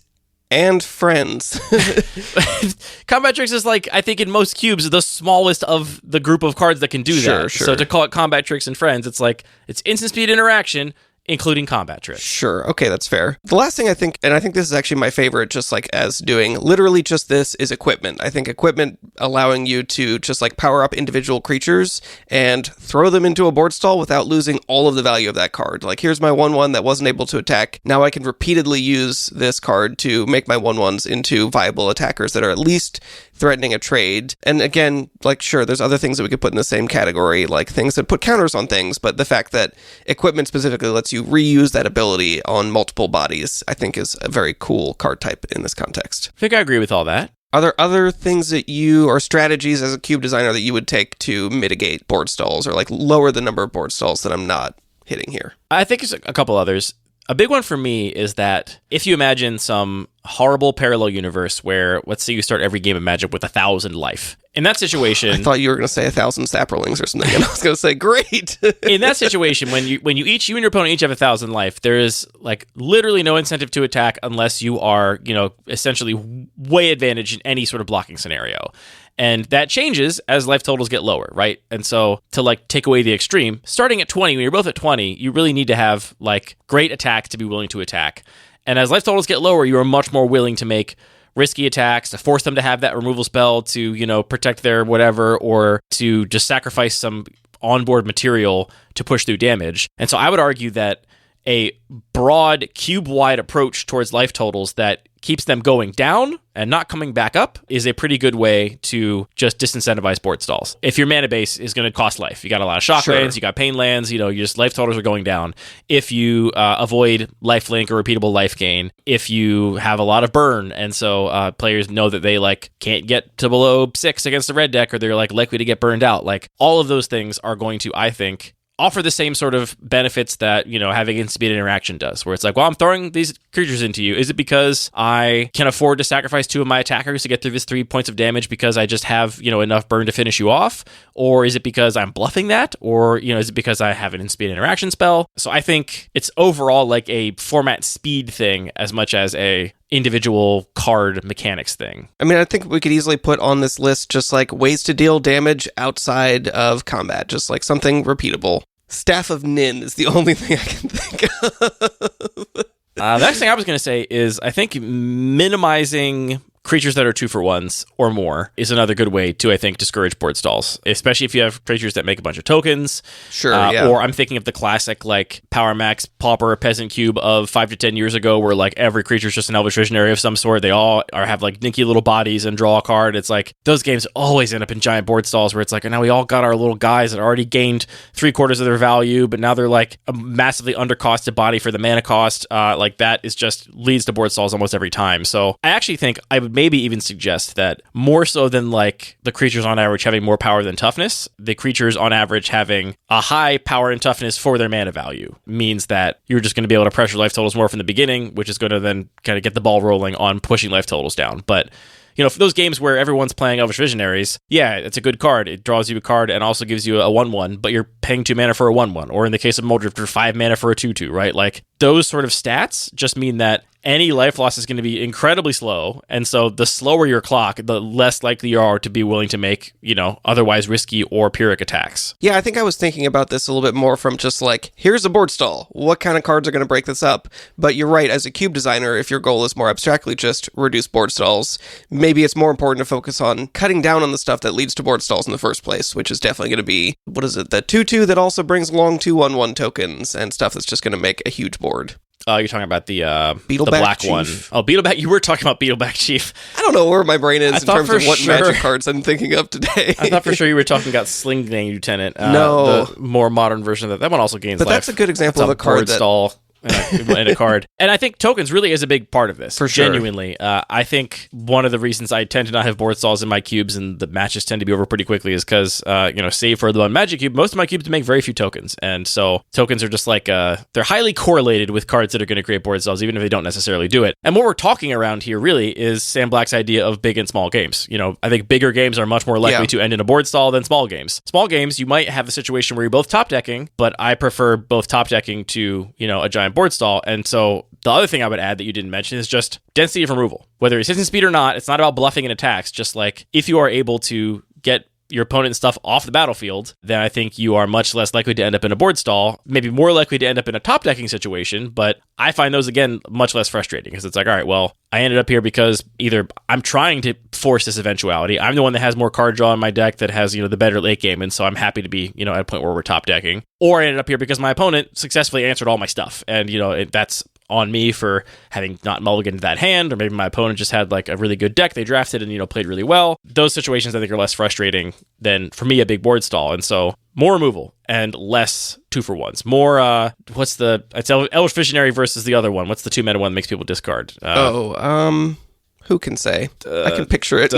and friends. Combat tricks is like, I think in most cubes, the smallest of the group of cards that can do that. Sure. So to call it combat tricks and friends, it's like, it's instant speed interaction, including combat tricks. Sure. Okay, that's fair. The last thing I think, and I think this is actually my favorite, just like as doing literally just this, is equipment. I think equipment allowing you to just like power up individual creatures and throw them into a board stall without losing all of the value of that card. Like, here's my 1/1 that wasn't able to attack. Now I can repeatedly use this card to make my 1/1s into viable attackers that are at least threatening a trade. And again, like, sure, there's other things that we could put in the same category, like things that put counters on things, but the fact that equipment specifically lets you reuse that ability on multiple bodies, I think is a very cool card type in this context. I think I agree with all that. Are there other things that you, or strategies as a cube designer that you would take to mitigate board stalls or like lower the number of board stalls that I'm not hitting here? I think there's a couple others. A big one for me is that if you imagine some horrible parallel universe where, let's say you start every game of Magic with 1,000 life. In that situation... I thought you were going to say 1,000 saprolings or something, and I was going to say, great! In that situation, when you and your opponent each have 1,000 life, there is like literally no incentive to attack unless you are, essentially way advantaged in any sort of blocking scenario. And that changes as life totals get lower, right? And so to like take away the extreme, starting at 20, when you're both at 20, you really need to have like great attack to be willing to attack. And as life totals get lower, you are much more willing to make risky attacks, to force them to have that removal spell to, you know, protect their whatever, or to just sacrifice some onboard material to push through damage. And so I would argue that a broad cube-wide approach towards life totals that keeps them going down and not coming back up is a pretty good way to just disincentivize board stalls. If your mana base is going to cost life, you got a lot of shock lands, you got pain lands, you know, your life totals are going down. If you avoid lifelink or repeatable life gain, if you have a lot of burn, and so players know that they like can't get to below 6 against the red deck, or they're like likely to get burned out, like all of those things are going to, I think, offer the same sort of benefits that, you know, having instant interaction does, where it's like, well, I'm throwing these creatures into you. Is it because I can afford to sacrifice 2 of my attackers to get through this 3 points of damage because I just have, you know, enough burn to finish you off? Or is it because I'm bluffing that? Or, you know, is it because I have an instant interaction spell? So I think it's overall like a format speed thing as much as a individual card mechanics thing. I mean, I think we could easily put on this list just like ways to deal damage outside of combat, just like something repeatable. Staff of Nin is the only thing I can think of. The next thing I was going to say is I think minimizing creatures that are 2-for-1s or more is another good way to, I think, discourage board stalls, especially if you have creatures that make a bunch of tokens. Sure, yeah. Or I'm thinking of the classic, like, Power Max Pauper Peasant Cube of 5 to 10 years ago, where, like, every creature is just an Elvish Visionary of some sort. They all have, like, dinky little bodies and draw a card. It's like, those games always end up in giant board stalls where it's like, now we all got our little guys that already gained 3/4 of their value, but now they're, like, a massively undercosted body for the mana cost. Like, that is just leads to board stalls almost every time. So I actually think I would maybe even suggest that more so than like the creatures on average having more power than toughness, the creatures on average having a high power and toughness for their mana value means that you're just going to be able to pressure life totals more from the beginning, which is going to then kind of get the ball rolling on pushing life totals down. But you know, for those games where everyone's playing Elvish Visionaries, yeah, it's a good card. It draws you a card and also gives you a 1/1, but you're paying 2 mana for a 1/1. Or in the case of Muldrifter, 5 mana for a 2/2, right? Like, those sort of stats just mean that any life loss is going to be incredibly slow. And so the slower your clock, the less likely you are to be willing to make, you know, otherwise risky or Pyrrhic attacks. Yeah, I think I was thinking about this a little bit more from just like, here's a board stall. What kind of cards are going to break this up? But you're right, as a cube designer, if your goal is more abstractly just reduce board stalls, maybe it's more important to focus on cutting down on the stuff that leads to board stalls in the first place, which is definitely going to be, what is it, the 2/2 that also brings along 2/1/1 tokens and stuff that's just going to make a huge board. You're talking about the Beetleback black Chief. one. Oh, Beetleback. You were talking about Beetleback Chief. I don't know where my brain is in terms of what sure. magic cards I'm thinking of today. I thought for sure you were talking about Sling Gang Lieutenant. No. The more modern version of that. That one also gains But life. that's a good example That's of a card board that... stall in a card. And I think tokens really is a big part of this. For sure. Genuinely. I think one of the reasons I tend to not have board stalls in my cubes and the matches tend to be over pretty quickly is because, save for the one Magic Cube, most of my cubes make very few tokens. And so tokens are just like, they're highly correlated with cards that are going to create board stalls, even if they don't necessarily do it. And what we're talking around here really is Sam Black's idea of big and small games. You know, I think bigger games are much more likely to end in a board stall than small games. Small games, you might have a situation where you're both top decking, but I prefer both top decking to, you know, a giant board stall. And so the other thing I would add that you didn't mention is just density of removal. Whether it's instant speed or not, it's not about bluffing in attacks. Just like if you are able to get your opponent's stuff off the battlefield, then I think you are much less likely to end up in a board stall, maybe more likely to end up in a top decking situation. But I find those, again, much less frustrating because it's like, all right, well, I ended up here because either I'm trying to force this eventuality. I'm the one that has more card draw in my deck that has, you know, the better late game. And so I'm happy to be, you know, at a point where we're top decking. Or I ended up here because my opponent successfully answered all my stuff. And, you know, that's on me for having not mulliganed that hand, or maybe my opponent just had like a really good deck they drafted and, you know, played really well. Those situations I think are less frustrating than, for me, a big board stall. And so more removal and less 2-for-1s. More, it's Elvish Visionary versus the other one. What's the 2-mana one that makes people discard? Who can say? I can picture it.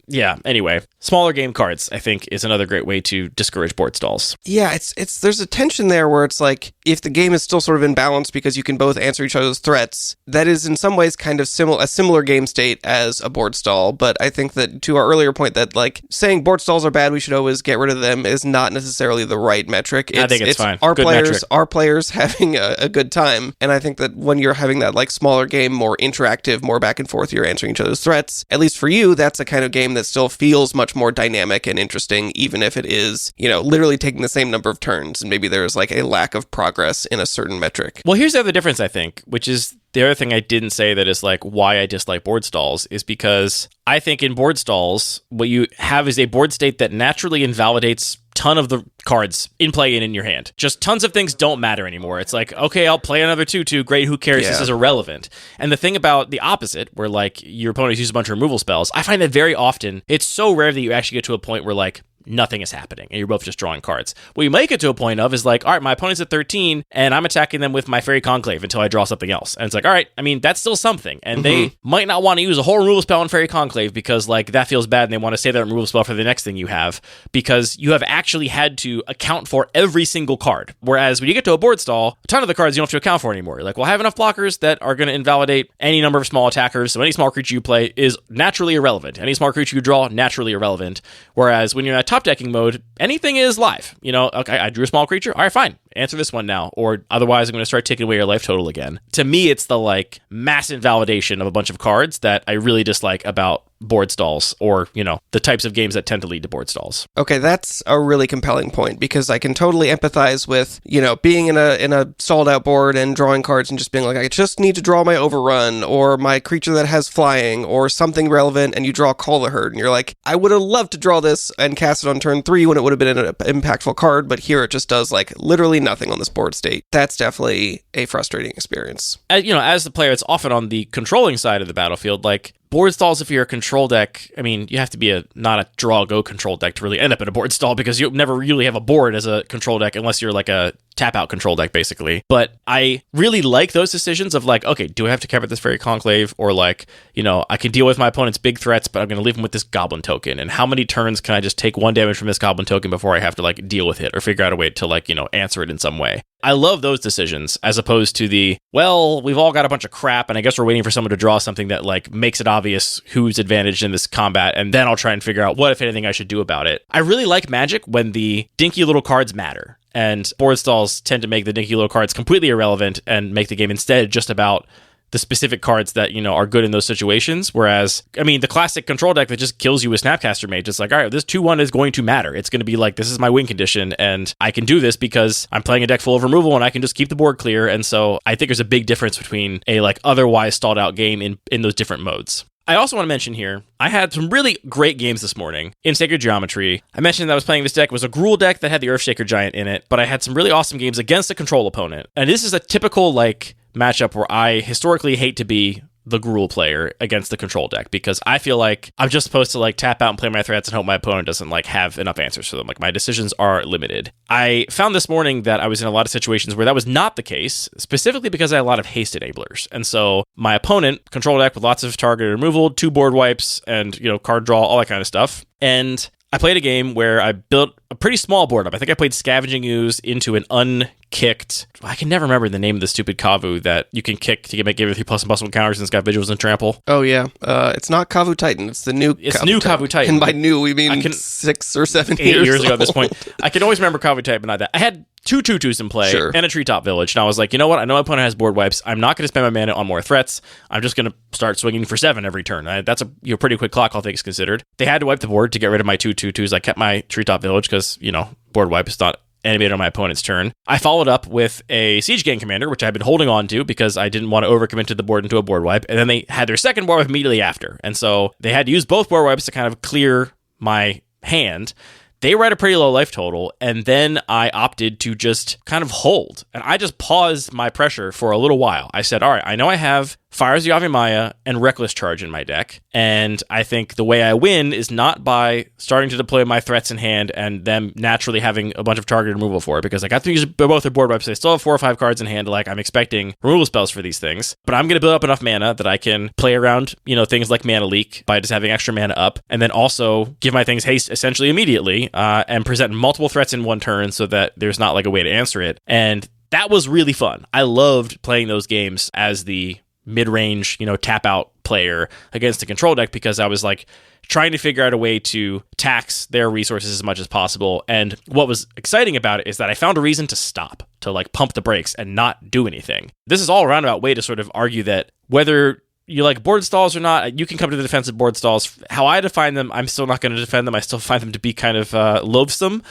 Yeah, anyway. Smaller game cards, I think, is another great way to discourage board stalls. Yeah, it's there's a tension there where it's like, if the game is still sort of in balance because you can both answer each other's threats, that is in some ways kind of a similar game state as a board stall. But I think that to our earlier point that, like, saying board stalls are bad, we should always get rid of them is not necessarily the right metric. I think it's fine. Our players having a good time. And I think that when you're having that, like, smaller game, more interactive, more back and forth, you're answering each other's threats, at least for you, that's a kind of game that still feels much more dynamic and interesting, even if it is, you know, literally taking the same number of turns and maybe there's like a lack of progress in a certain metric. Well, here's the other difference, I think, which is The other thing I didn't say that is like why I dislike board stalls is because I think in board stalls, what you have is a board state that naturally invalidates ton of the cards in play and in your hand. Just tons of things don't matter anymore. It's like, okay, I'll play another 2/2. Great, who cares? This is irrelevant. And the thing about the opposite, where like your opponents use a bunch of removal spells, I find that very often, it's so rare that you actually get to a point where like nothing is happening and you're both just drawing cards. What you might get to a point of is like, all right, my opponent's at 13 and I'm attacking them with my Fairy Conclave until I draw something else. And it's like, all right, I mean, that's still something. And they might not want to use a whole removal spell on Fairy Conclave because like that feels bad and they want to save that removal spell for the next thing you have because you have actually had to account for every single card. Whereas when you get to a board stall, a ton of the cards you don't have to account for anymore. You're like, well, I have enough blockers that are going to invalidate any number of small attackers. So any small creature you play is naturally irrelevant. Any small creature you draw, naturally irrelevant. Whereas when you're in a top decking mode, anything is live. You know, okay, I drew a small creature. All right, fine. Answer this one now. Or otherwise, I'm going to start taking away your life total again. To me, it's the like mass invalidation of a bunch of cards that I really dislike about board stalls or, you know, the types of games that tend to lead to board stalls. Okay, that's a really compelling point because I can totally empathize with, you know, being in a stalled out board and drawing cards and just being like, I just need to draw my overrun or my creature that has flying or something relevant, and you draw Call the Herd and you're like, I would have loved to draw this and cast it on turn 3 when it would have been an impactful card, but here it just does like literally nothing on this board state. That's definitely a frustrating experience. You know, as the player, it's often on the controlling side of the battlefield, like board stalls, if you're a control deck, I mean, you have to be not a draw-go control deck to really end up in a board stall because you never really have a board as a control deck unless you're like a tap-out control deck, basically. But I really like those decisions of like, okay, do I have to cover this Fairy Conclave? Or like, you know, I can deal with my opponent's big threats, but I'm going to leave them with this Goblin token. And how many turns can I just take 1 damage from this Goblin token before I have to like deal with it or figure out a way to like, you know, answer it in some way? I love those decisions as opposed to the, well, we've all got a bunch of crap and I guess we're waiting for someone to draw something that like makes it obvious who's advantaged in this combat and then I'll try and figure out what, if anything, I should do about it. I really like Magic when the dinky little cards matter, and board stalls tend to make the dinky little cards completely irrelevant and make the game instead just about the specific cards that, you know, are good in those situations. Whereas, I mean, the classic control deck that just kills you with Snapcaster Mage, it's like, all right, this 2/1 is going to matter. It's going to be like, this is my win condition, and I can do this because I'm playing a deck full of removal and I can just keep the board clear. And so I think there's a big difference between a like otherwise stalled out game in those different modes. I also want to mention here, I had some really great games this morning in Sacred Geometry. I mentioned that I was playing this deck. It was a Gruul deck that had the Earthshaker Giant in it, but I had some really awesome games against a control opponent. And this is a typical like matchup where I historically hate to be the Gruul player against the control deck because I feel like I'm just supposed to like tap out and play my threats and hope my opponent doesn't like have enough answers for them. Like my decisions are limited. I found this morning that I was in a lot of situations where that was not the case, specifically because I had a lot of haste enablers. And so my opponent, control deck with lots of targeted removal, 2 board wipes, and, you know, card draw, all that kind of stuff. And I played a game where I built a pretty small board up. I think I played Scavenging Ooze into an unkicked... I can never remember the name of the stupid Kavu that you can kick to give it 3+ impossible counters and it's got Vigils and Trample. Oh, yeah. It's not Kavu Titan. It's the new Kavu Titan. And by new, we mean 6 or 7 years 8 years ago old. at this point. I can always remember Kavu Titan, but not that. I had 2 2/2s in play and a Treetop Village, and I was like, you know what? I know my opponent has board wipes. I'm not going to spend my mana on more threats. I'm just going to start swinging for 7 every turn. That's a pretty quick clock, all things considered. They had to wipe the board to get rid of my 2 2/2s. I kept my Treetop Village because, you know, board wipe is not animated on my opponent's turn. I followed up with a Siege Gang Commander, which I've been holding on to because I didn't want to overcommit to the board into a board wipe, and then they had their second board wipe immediately after. And so they had to use both board wipes to kind of clear my hand. They were at a pretty low life total, and then I opted to just kind of hold. And I just paused my pressure for a little while. I said, all right, I know I have Fires of Yavimaya and Reckless Charge in my deck, and I think the way I win is not by starting to deploy my threats in hand and them naturally having a bunch of targeted removal for it, because I got to use both their board wipes. I still have 4 or 5 cards in hand, like I'm expecting removal spells for these things, but I'm going to build up enough mana that I can play around, you know, things like Mana Leak by just having extra mana up, and then also give my things haste essentially immediately, and present multiple threats in one turn so that there's not like a way to answer it. And that was really fun. I loved playing those games as the mid-range, you know, tap out player against a control deck because I was like trying to figure out a way to tax their resources as much as possible. And what was exciting about it is that I found a reason to stop, to like pump the brakes and not do anything. This is all a roundabout way to sort of argue that whether you like board stalls or not, you can come to the defense of board stalls. How I define them, I'm still not going to defend them. I still find them to be kind of loathsome,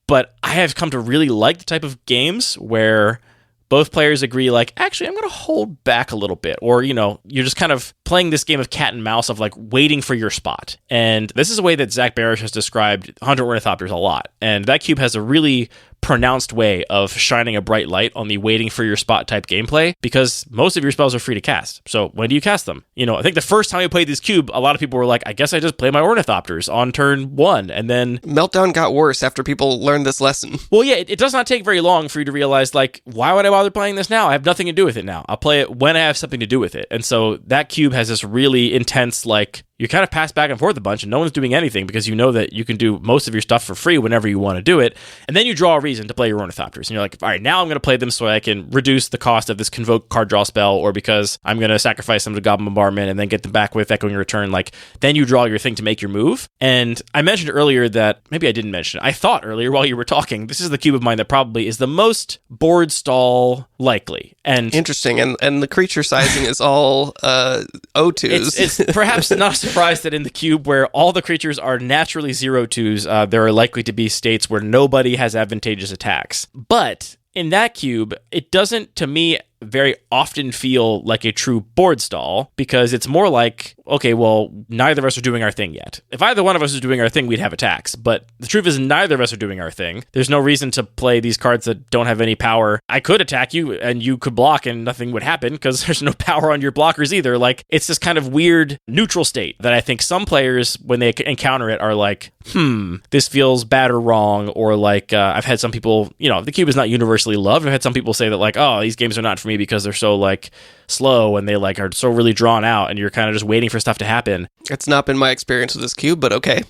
but I have come to really like the type of games where both players agree, like, actually, I'm going to hold back a little bit. Or, you're just kind of playing this game of cat and mouse of, like, waiting for your spot. And this is a way that Zach Barish has described Hunter Ornithopters a lot. And that cube has a really pronounced way of shining a bright light on the waiting for your spot type gameplay, because most of your spells are free to cast. So when do you cast them? I think the first time we played this cube, a lot of people were like, I guess I just play my Ornithopters on turn 1, and then Meltdown got worse after people learned this lesson. Well, yeah, it does not take very long for you to realize, like, why would I bother playing this now? I have nothing to do with it now. I'll play it when I have something to do with it. And so that cube has this really intense, like, you kind of pass back and forth a bunch and no one's doing anything because you know that you can do most of your stuff for free whenever you want to do it. And then you draw a reason to play your Ornithopters. And you're like, all right, now I'm going to play them so I can reduce the cost of this Convoke card draw spell, or because I'm going to sacrifice them to Goblin Bombardment and then get them back with Echoing Return. Like, then you draw your thing to make your move. And I mentioned earlier that, maybe I didn't mention it, I thought earlier while you were talking, this is the cube of mine that probably is the most board stall likely. And interesting. And the creature sizing is all O2s. It's perhaps not a surprise that in the cube where all the creatures are naturally 0/2s, there are likely to be states where nobody has advantageous attacks. But in that cube, it doesn't, to me, very often feel like a true board stall, because it's more like, okay, well, neither of us are doing our thing yet. If either one of us is doing our thing, we'd have attacks. But the truth is neither of us are doing our thing. There's no reason to play these cards that don't have any power. I could attack you and you could block and nothing would happen because there's no power on your blockers either. Like, it's this kind of weird neutral state that I think some players, when they encounter it, are like, this feels bad or wrong. Or like, I've had some people, the cube is not universally loved. I've had some people say that, like, oh, these games are not for me because they're so, like, slow and they, like, are so really drawn out and you're kind of just waiting for stuff to happen. It's not been my experience with this cube, but okay.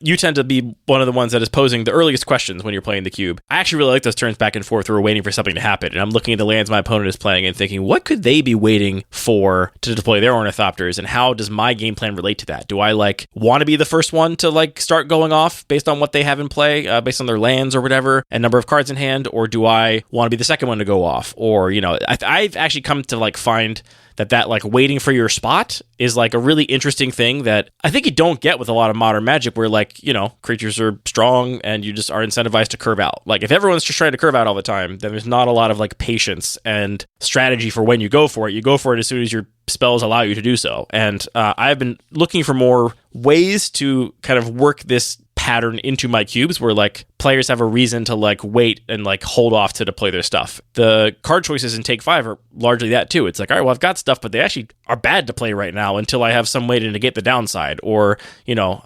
You tend to be one of the ones that is posing the earliest questions when you're playing the cube. I actually really like those turns back and forth where we're waiting for something to happen, and I'm looking at the lands my opponent is playing and thinking, what could they be waiting for to deploy their Ornithopters, and how does my game plan relate to that? Do I, like, want to be the first one to, like, start going off based on what they have in play, based on their lands or whatever, and number of cards in hand, or do I want to be the second one to go off? Or, I've actually come to, like, find that like waiting for your spot is like a really interesting thing that I think you don't get with a lot of modern Magic, where, like, creatures are strong and you just are incentivized to curve out. Like, if everyone's just trying to curve out all the time, then there's not a lot of, like, patience and strategy for when you go for it. You go for it as soon as your spells allow you to do so. And I've been looking for more ways to kind of work this pattern into my cubes where, like, players have a reason to, like, wait and, like, hold off to deploy their stuff. The card choices in Take 5 are largely that too. It's like, all right, well, I've got stuff, but they actually are bad to play right now until I have some way to negate the downside. Or,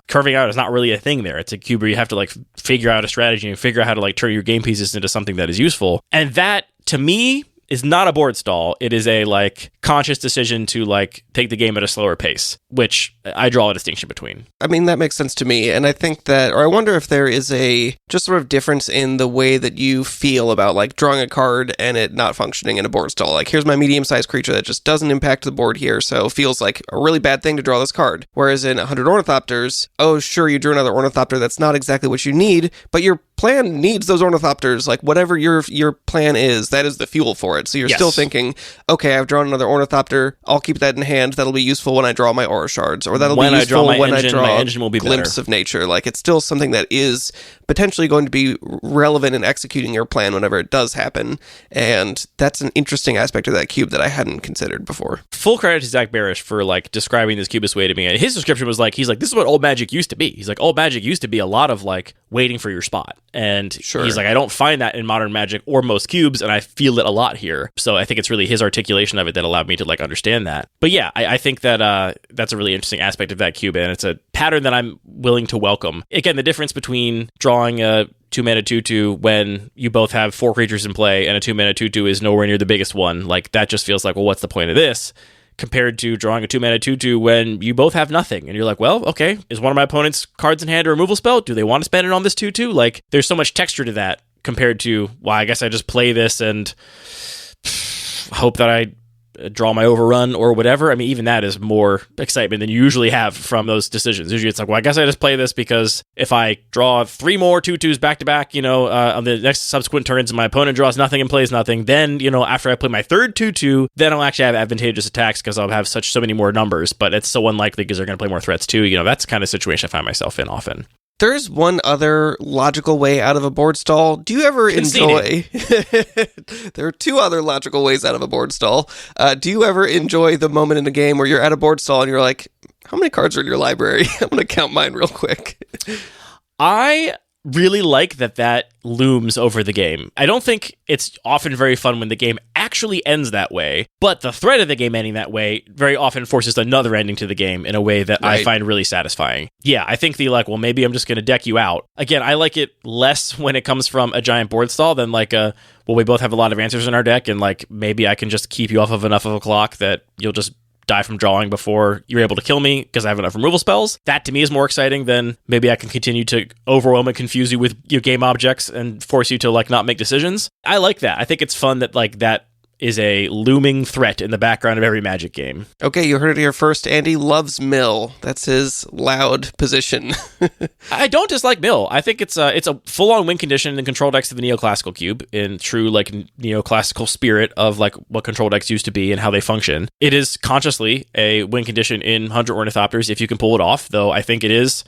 curving out is not really a thing there. It's a cube where you have to, like, figure out a strategy and figure out how to, like, turn your game pieces into something that is useful. And that, to me, is not a board stall. It is a, like, conscious decision to, like, take the game at a slower pace, which I draw a distinction between. I mean, that makes sense to me. And I think that, or I wonder if there is a just sort of difference in the way that you feel about, like, drawing a card and it not functioning in a board stall. Like, here's my medium-sized creature that just doesn't impact the board here, so feels like a really bad thing to draw this card. Whereas in 100 Ornithopters, oh, sure, you drew another Ornithopter that's not exactly what you need, but your plan needs those Ornithopters. Like, whatever your plan is, that is the fuel for it. So you're still thinking, okay, I've drawn another Ornithopter, I'll keep that in hand, that'll be useful when I draw my Aura Shards, or that'll be useful when I draw my engine will be Glimpse better. of Nature. Like, it's still something that is potentially going to be relevant in executing your plan whenever it does happen, and that's an interesting aspect of that cube that I hadn't considered before. Full credit to Zach Barish for, like, describing this cube this way to me. His description was like, he's like, this is what old Magic used to be. He's like, old Magic used to be a lot of, like, waiting for your spot. And he's like, I don't find that in modern Magic or most cubes, and I feel it a lot here. So I think it's really his articulation of it that allowed me to, like, understand that. But yeah, I think that that's a really interesting aspect of that cube, and it's a pattern that I'm willing to welcome. Again, the difference between drawing a 2-mana 2/2 when you both have 4 creatures in play and a 2-mana 2/2 is nowhere near the biggest one. Like, that just feels like, well, what's the point of this? Compared to drawing a 2-mana 2/2 when you both have nothing. And you're like, well, okay, is one of my opponent's cards in hand a removal spell? Do they want to spend it on this 2/2? Like, there's so much texture to that compared to, well, I guess I just play this and hope that I draw my overrun or whatever. I mean, even that is more excitement than you usually have from those decisions. Usually it's like, well, I guess I just play this because if I draw 3 more 2/2s back to back, on the next subsequent turns and my opponent draws nothing and plays nothing, then, after I play my third 2/2, then I'll actually have advantageous attacks because I'll have so many more numbers, but it's so unlikely because they're going to play more threats too. That's the kind of situation I find myself in often. There's one other logical way out of a board stall. Do you ever enjoy... There are two other logical ways out of a board stall. Do you ever enjoy the moment in a game where you're at a board stall and you're like, how many cards are in your library? I'm going to count mine real quick. I really like that looms over the game. I don't think it's often very fun when the game actually ends that way, but the threat of the game ending that way very often forces another ending to the game in a way that I find really satisfying. Yeah, I think well, maybe I'm just going to deck you out. Again, I like it less when it comes from a giant board stall than well, we both have a lot of answers in our deck, and maybe I can just keep you off of enough of a clock that you'll just die from drawing before you're able to kill me because I have enough removal spells. That to me is more exciting than maybe I can continue to overwhelm and confuse you with your game objects and force you to not make decisions. I like that. I think it's fun that that is a looming threat in the background of every Magic game. Okay, you heard it here first. Andy loves Mill. That's his loud position. I don't dislike Mill. I think it's a full-on win condition in control decks of the Neoclassical Cube in true Neoclassical spirit of what control decks used to be and how they function. It is consciously a win condition in 100 Ornithopters if you can pull it off, though I think it is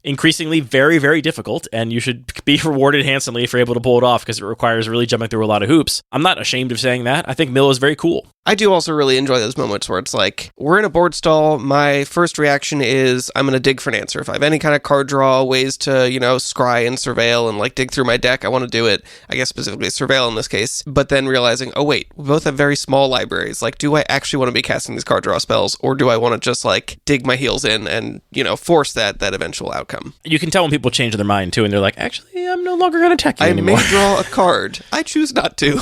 increasingly very, very difficult, and you should be rewarded handsomely if you're able to pull it off because it requires really jumping through a lot of hoops. I'm not ashamed of saying that. I think Mill is very cool. I do also really enjoy those moments where it's we're in a board stall. My first reaction is I'm going to dig for an answer. If I have any kind of card draw, ways to, scry and surveil and dig through my deck, I want to do it. I guess specifically surveil in this case. But then realizing, oh wait, we both have very small libraries. Do I actually want to be casting these card draw spells, or do I want to just dig my heels in and, force that eventual outcome? You can tell when people change their mind too, and they're like, actually, I'm no longer going to attack you anymore. I may draw a card. I choose not to.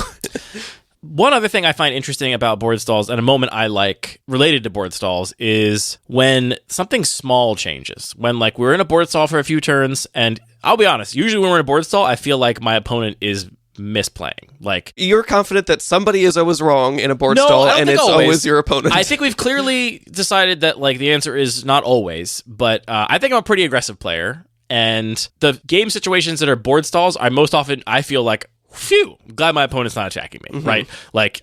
One other thing I find interesting about board stalls, and a moment I like related to board stalls, is when something small changes. When we're in a board stall for a few turns, and I'll be honest, usually when we're in a board stall, I feel like my opponent is misplaying. You're confident that somebody is always wrong in a board stall, and it's always your opponent. I think we've clearly decided that the answer is not always, but I think I'm a pretty aggressive player, and the game situations that are board stalls, I feel phew, I'm glad my opponent's not attacking me, right?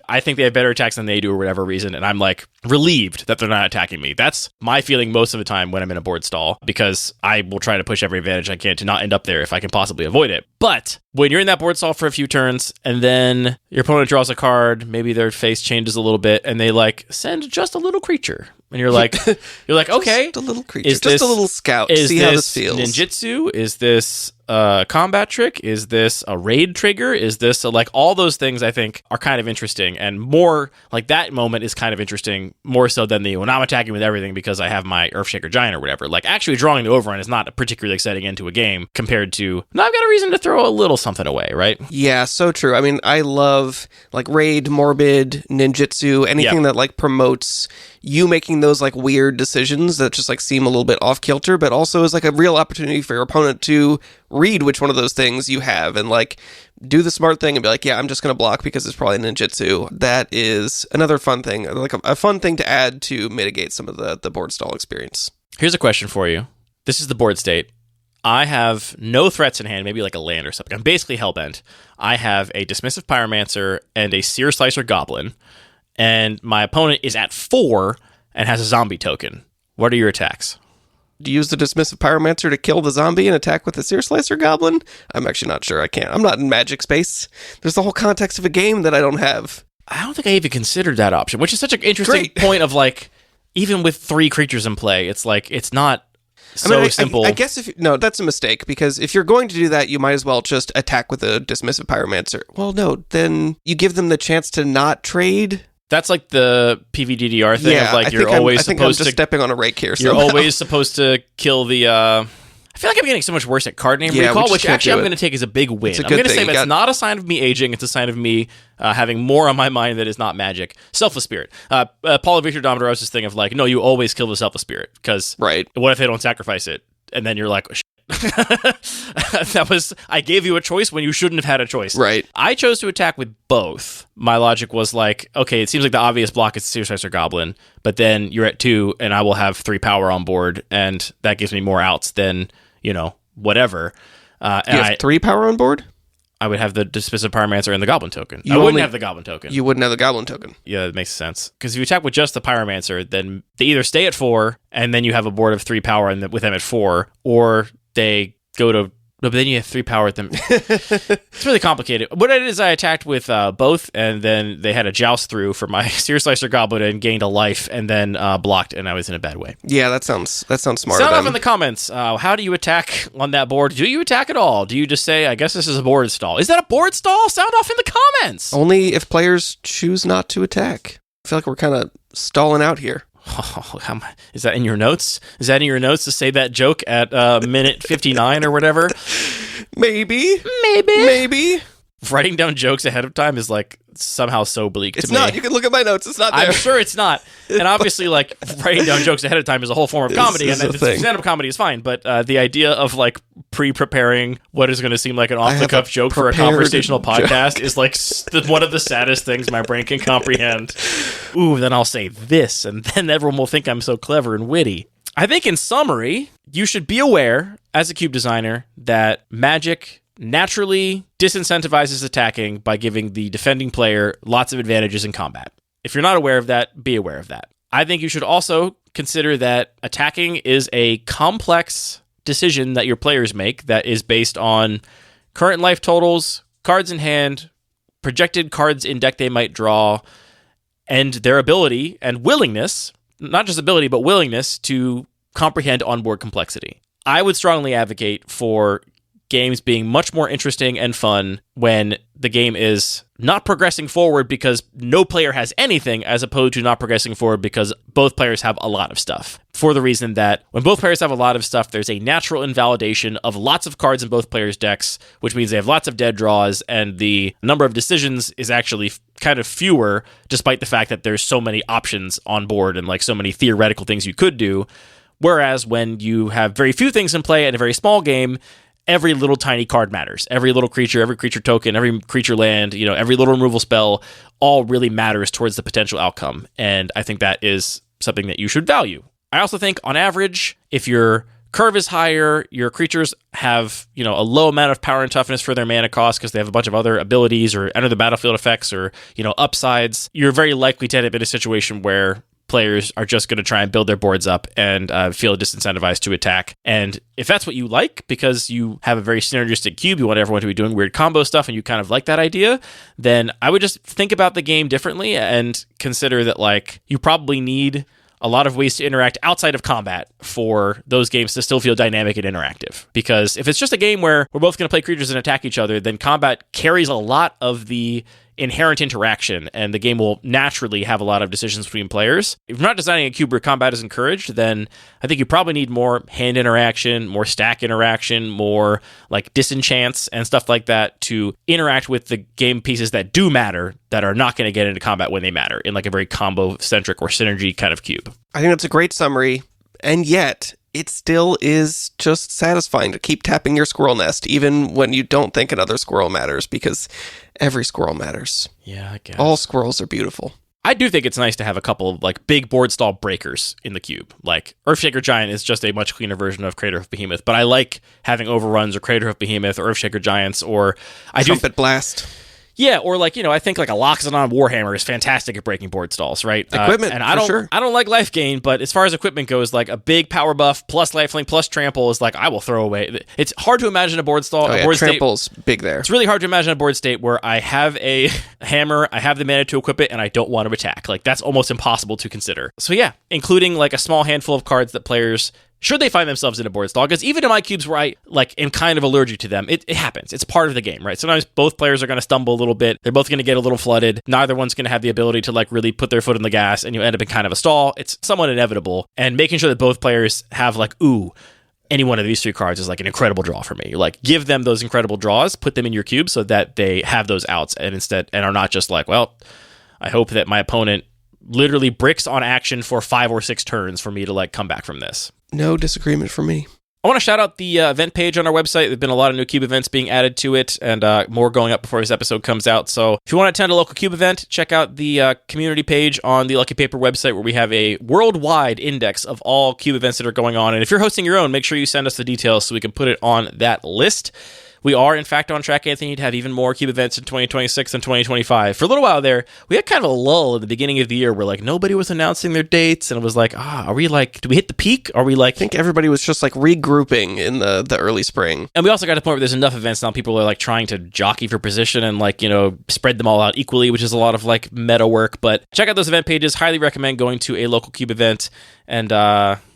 I think they have better attacks than they do or whatever reason, and I'm relieved that they're not attacking me. That's my feeling most of the time when I'm in a board stall, because I will try to push every advantage I can to not end up there if I can possibly avoid it. But when you're in that board stall for a few turns, and then your opponent draws a card, maybe their face changes a little bit, and they send just a little creature. And you're okay, just a little creature, just a little scout. See how this feels. Ninjutsu? Is this a combat trick? Is this a raid trigger? Is this all those things I think are kind of interesting, and more that moment is kind of interesting more so than when I'm attacking with everything because I have my Earthshaker Giant or whatever. Actually drawing the overrun is not a particularly exciting end to a game compared to, now I've got a reason to throw a little something away, right? Yeah, so true. I mean, I love raid, morbid, ninjutsu, anything that promotes you making those weird decisions that just seem a little bit off kilter, but also is a real opportunity for your opponent to read which one of those things you have and do the smart thing and be yeah, I'm just going to block because it's probably ninjutsu. That is another fun thing, a fun thing to add to mitigate some of the board stall experience. Here's a question for you. This is the board state. I have no threats in hand, maybe a land or something. I'm basically hellbent. I have a Dismissive Pyromancer and a Seer Slicer Goblin, and my opponent is at 4 and has a zombie token. What are your attacks? Do you use the Dismissive Pyromancer to kill the zombie and attack with the Seer Slicer Goblin? I'm actually not sure. I can't. I'm not in Magic space. There's the whole context of a game that I don't have. I don't think I even considered that option, which is such an interesting point of even with 3 creatures in play, it's it's not simple. I guess no, that's a mistake, because if you're going to do that, you might as well just attack with a Dismissive Pyromancer. Well, no, then you give them the chance to not trade. That's the PvDDR thing of you're always supposed to... I'm just stepping on a rake here. You're always supposed to kill the... I feel like I'm getting so much worse at card name recall, which actually I'm going to take as a big win. I'm going to say that's not a sign of me aging. It's a sign of me having more on my mind that is not magic. Selfless Spirit. Paul Victor Domodos's thing of no, you always kill the Selfless Spirit, because what if they don't sacrifice it? And then you're oh, shit. I gave you a choice when you shouldn't have had a choice. Right. I chose to attack with both. My logic was okay, it seems like the obvious block is Seer Slicer Goblin, but then you're at 2 and I will have 3 power on board, and that gives me more outs than, whatever. You have 3 power on board? I would have the Dismissive Pyromancer and the Goblin token. I wouldn't have the Goblin token. You wouldn't have the Goblin token. Yeah, that makes sense. Because if you attack with just the Pyromancer, then they either stay at 4, and then you have a board of 3 power with them at 4, or they go to... No, but then you have 3 power at them. It's really complicated. What I did is I attacked with both, and then they had a joust through for my Seer Slicer Goblin and gained a life, and then blocked, and I was in a bad way. Yeah, that sounds smart. Sound off in the comments. How do you attack on that board? Do you attack at all? Do you just say, I guess this is a board stall? Is that a board stall? Sound off in the comments. Only if players choose not to attack. I feel like we're kind of stalling out here. Oh, is that in your notes? Is that in your notes to say that joke at minute 59 or whatever? Maybe. Writing down jokes ahead of time is like somehow so bleak to me. It's not. You can look at my notes. It's not there. I'm sure it's not. And obviously, like, writing down jokes ahead of time is a whole form of comedy, and stand-up comedy is fine. But the idea of, like, pre-preparing what is going to seem like an off-the-cuff joke for a conversational podcast is, like, one of the saddest things my brain can comprehend. Ooh, then I'll say this, and then everyone will think I'm so clever and witty. I think, in summary, you should be aware, as a cube designer, that Magic naturally disincentivizes attacking by giving the defending player lots of advantages in combat. If you're not aware of that, be aware of that. I think you should also consider that attacking is a complex decision that your players make that is based on current life totals, cards in hand, projected cards in deck they might draw, and their ability and willingness, not just ability, but willingness to comprehend onboard complexity. I would strongly advocate for games being much more interesting and fun when the game is not progressing forward because no player has anything, as opposed to not progressing forward because both players have a lot of stuff. For the reason that when both players have a lot of stuff, there's a natural invalidation of lots of cards in both players' decks, which means they have lots of dead draws, and the number of decisions is actually kind of fewer, despite the fact that there's so many options on board and like so many theoretical things you could do. Whereas when you have very few things in play in a very small game, every little tiny card matters. Every little creature, every creature token, every creature land, every little removal spell all really matters towards the potential outcome. And I think that is something that you should value. I also think on average, if your curve is higher, your creatures have, a low amount of power and toughness for their mana cost because they have a bunch of other abilities or enter the battlefield effects or, upsides, you're very likely to end up in a situation where players are just going to try and build their boards up and feel disincentivized to attack. And if that's what you like, because you have a very synergistic cube, you want everyone to be doing weird combo stuff and you kind of like that idea, then I would just think about the game differently and consider that, like, you probably need a lot of ways to interact outside of combat for those games to still feel dynamic and interactive. Because if it's just a game where we're both going to play creatures and attack each other, then combat carries a lot of the inherent interaction, and the game will naturally have a lot of decisions between players. If you're not designing a cube where combat is encouraged, then I think you probably need more hand interaction, more stack interaction, more like disenchants and stuff like that to interact with the game pieces that do matter, that are not going to get into combat when they matter, in like a very combo-centric or synergy kind of cube. I think that's a great summary, and yet it still is just satisfying to keep tapping your squirrel nest, even when you don't think another squirrel matters, because every squirrel matters. Yeah, I guess. All squirrels are beautiful. I do think it's nice to have a couple of like big board stall breakers in the cube. Like Earthshaker Giant is just a much cleaner version of Crater of Behemoth, but I like having Overruns or Crater of Behemoth or Earthshaker Giants, or Trumpet Blast. Yeah, or like, I think like a Loxodon Warhammer is fantastic at breaking board stalls, right? Equipment, and I don't like life gain, but as far as equipment goes, like a big power buff plus lifelink plus trample is like, I will throw away. It's hard to imagine a board stall. Oh, board trample's big there. It's really hard to imagine a board state where I have a hammer, I have the mana to equip it, and I don't want to attack. Like, that's almost impossible to consider. So yeah, including like a small handful of cards that players, should they find themselves in a board stall, because even in my cubes where I like am kind of allergic to them, it happens. It's part of the game, right? Sometimes both players are going to stumble a little bit. They're both going to get a little flooded. Neither one's going to have the ability to like really put their foot in the gas, and you end up in kind of a stall. It's somewhat inevitable. And making sure that both players have like, ooh, any one of these 3 cards is like an incredible draw for me. Like, give them those incredible draws, put them in your cube so that they have those outs and are not just like, well, I hope that my opponent literally bricks on action for 5 or 6 turns for me to like come back from this. No disagreement from me. I want to shout out the event page on our website. There have been a lot of new CUBE events being added to it, and more going up before this episode comes out. So if you want to attend a local CUBE event, check out the community page on the Lucky Paper website, where we have a worldwide index of all CUBE events that are going on. And if you're hosting your own, make sure you send us the details so we can put it on that list. We are, in fact, on track, Anthony, to have even more Cube events in 2026 and 2025. For a little while there, we had kind of a lull at the beginning of the year where, like, nobody was announcing their dates, and it was like, are we, like, do we hit the peak? Are we, like... I think everybody was just, like, regrouping in the early spring. And we also got to the point where there's enough events now, people are, like, trying to jockey for position and, like, you know, spread them all out equally, which is a lot of, like, meta work. But check out those event pages. Highly recommend going to a local Cube event. And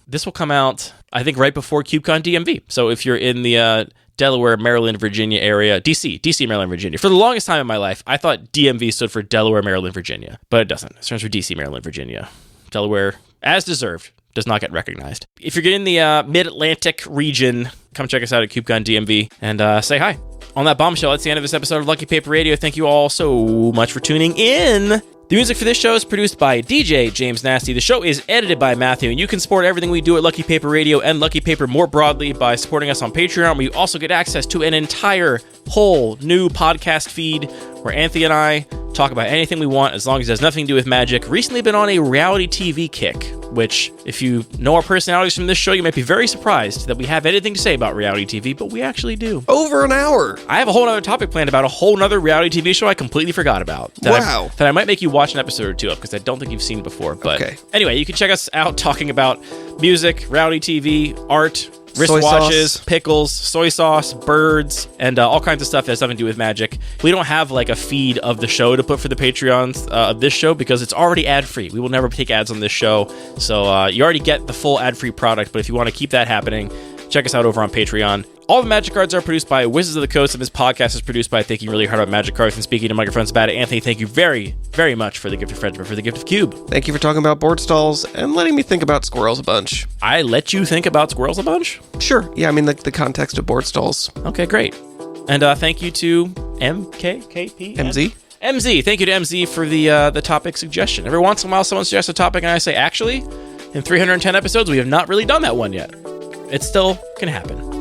this will come out, I think, right before CubeCon DMV. So if you're in the... Delaware, Maryland, Virginia area, DC, Maryland, Virginia. For the longest time in my life, I thought DMV stood for Delaware, Maryland, Virginia, but it doesn't. It stands for DC, Maryland, Virginia. Delaware, as deserved, does not get recognized. If you're in the mid-Atlantic region, come check us out at CubeCon DMV and say hi. On that bombshell, that's the end of this episode of Lucky Paper Radio. Thank you all so much for tuning in. The music for this show is produced by DJ James Nasty. The show is edited by Matthew, and you can support everything we do at Lucky Paper Radio and Lucky Paper more broadly by supporting us on Patreon, where you also get access to an entire whole new podcast feed where Anthony and I talk about anything we want as long as it has nothing to do with magic. Recently been on a reality TV kick, which, if you know our personalities from this show, you might be very surprised that we have anything to say about reality TV, but we actually do. Over an hour. I have a whole other topic planned about a whole other reality TV show I completely forgot about. Wow. That I might make you watch an episode or two of, because I don't think you've seen before. But okay. Anyway, you can check us out talking about music, reality TV, art, Soy wristwatches, sauce. pickles, soy sauce, birds, and all kinds of stuff that has nothing to do with magic. We don't have like a feed of the show to put for the Patreons of this show because it's already ad-free. We will never take ads on this show, so you already get the full ad-free product, but if you want to keep that happening, check us out over on Patreon. All the Magic Cards are produced by Wizards of the Coast, and this podcast is produced by Thinking Really Hard About Magic Cards and Speaking to Microphones About It. Anthony, thank you very, very much for the gift of friendship, for the gift of Cube. Thank you for talking about board stalls and letting me think about squirrels a bunch. I let you think about squirrels a bunch? Sure. Yeah, I mean, the context of board stalls. Okay, great. And thank you to MKKP? MZ? MZ. Thank you to MZ for the topic suggestion. Every once in a while, someone suggests a topic, and I say, actually, in 310 episodes, we have not really done that one yet. It still can happen.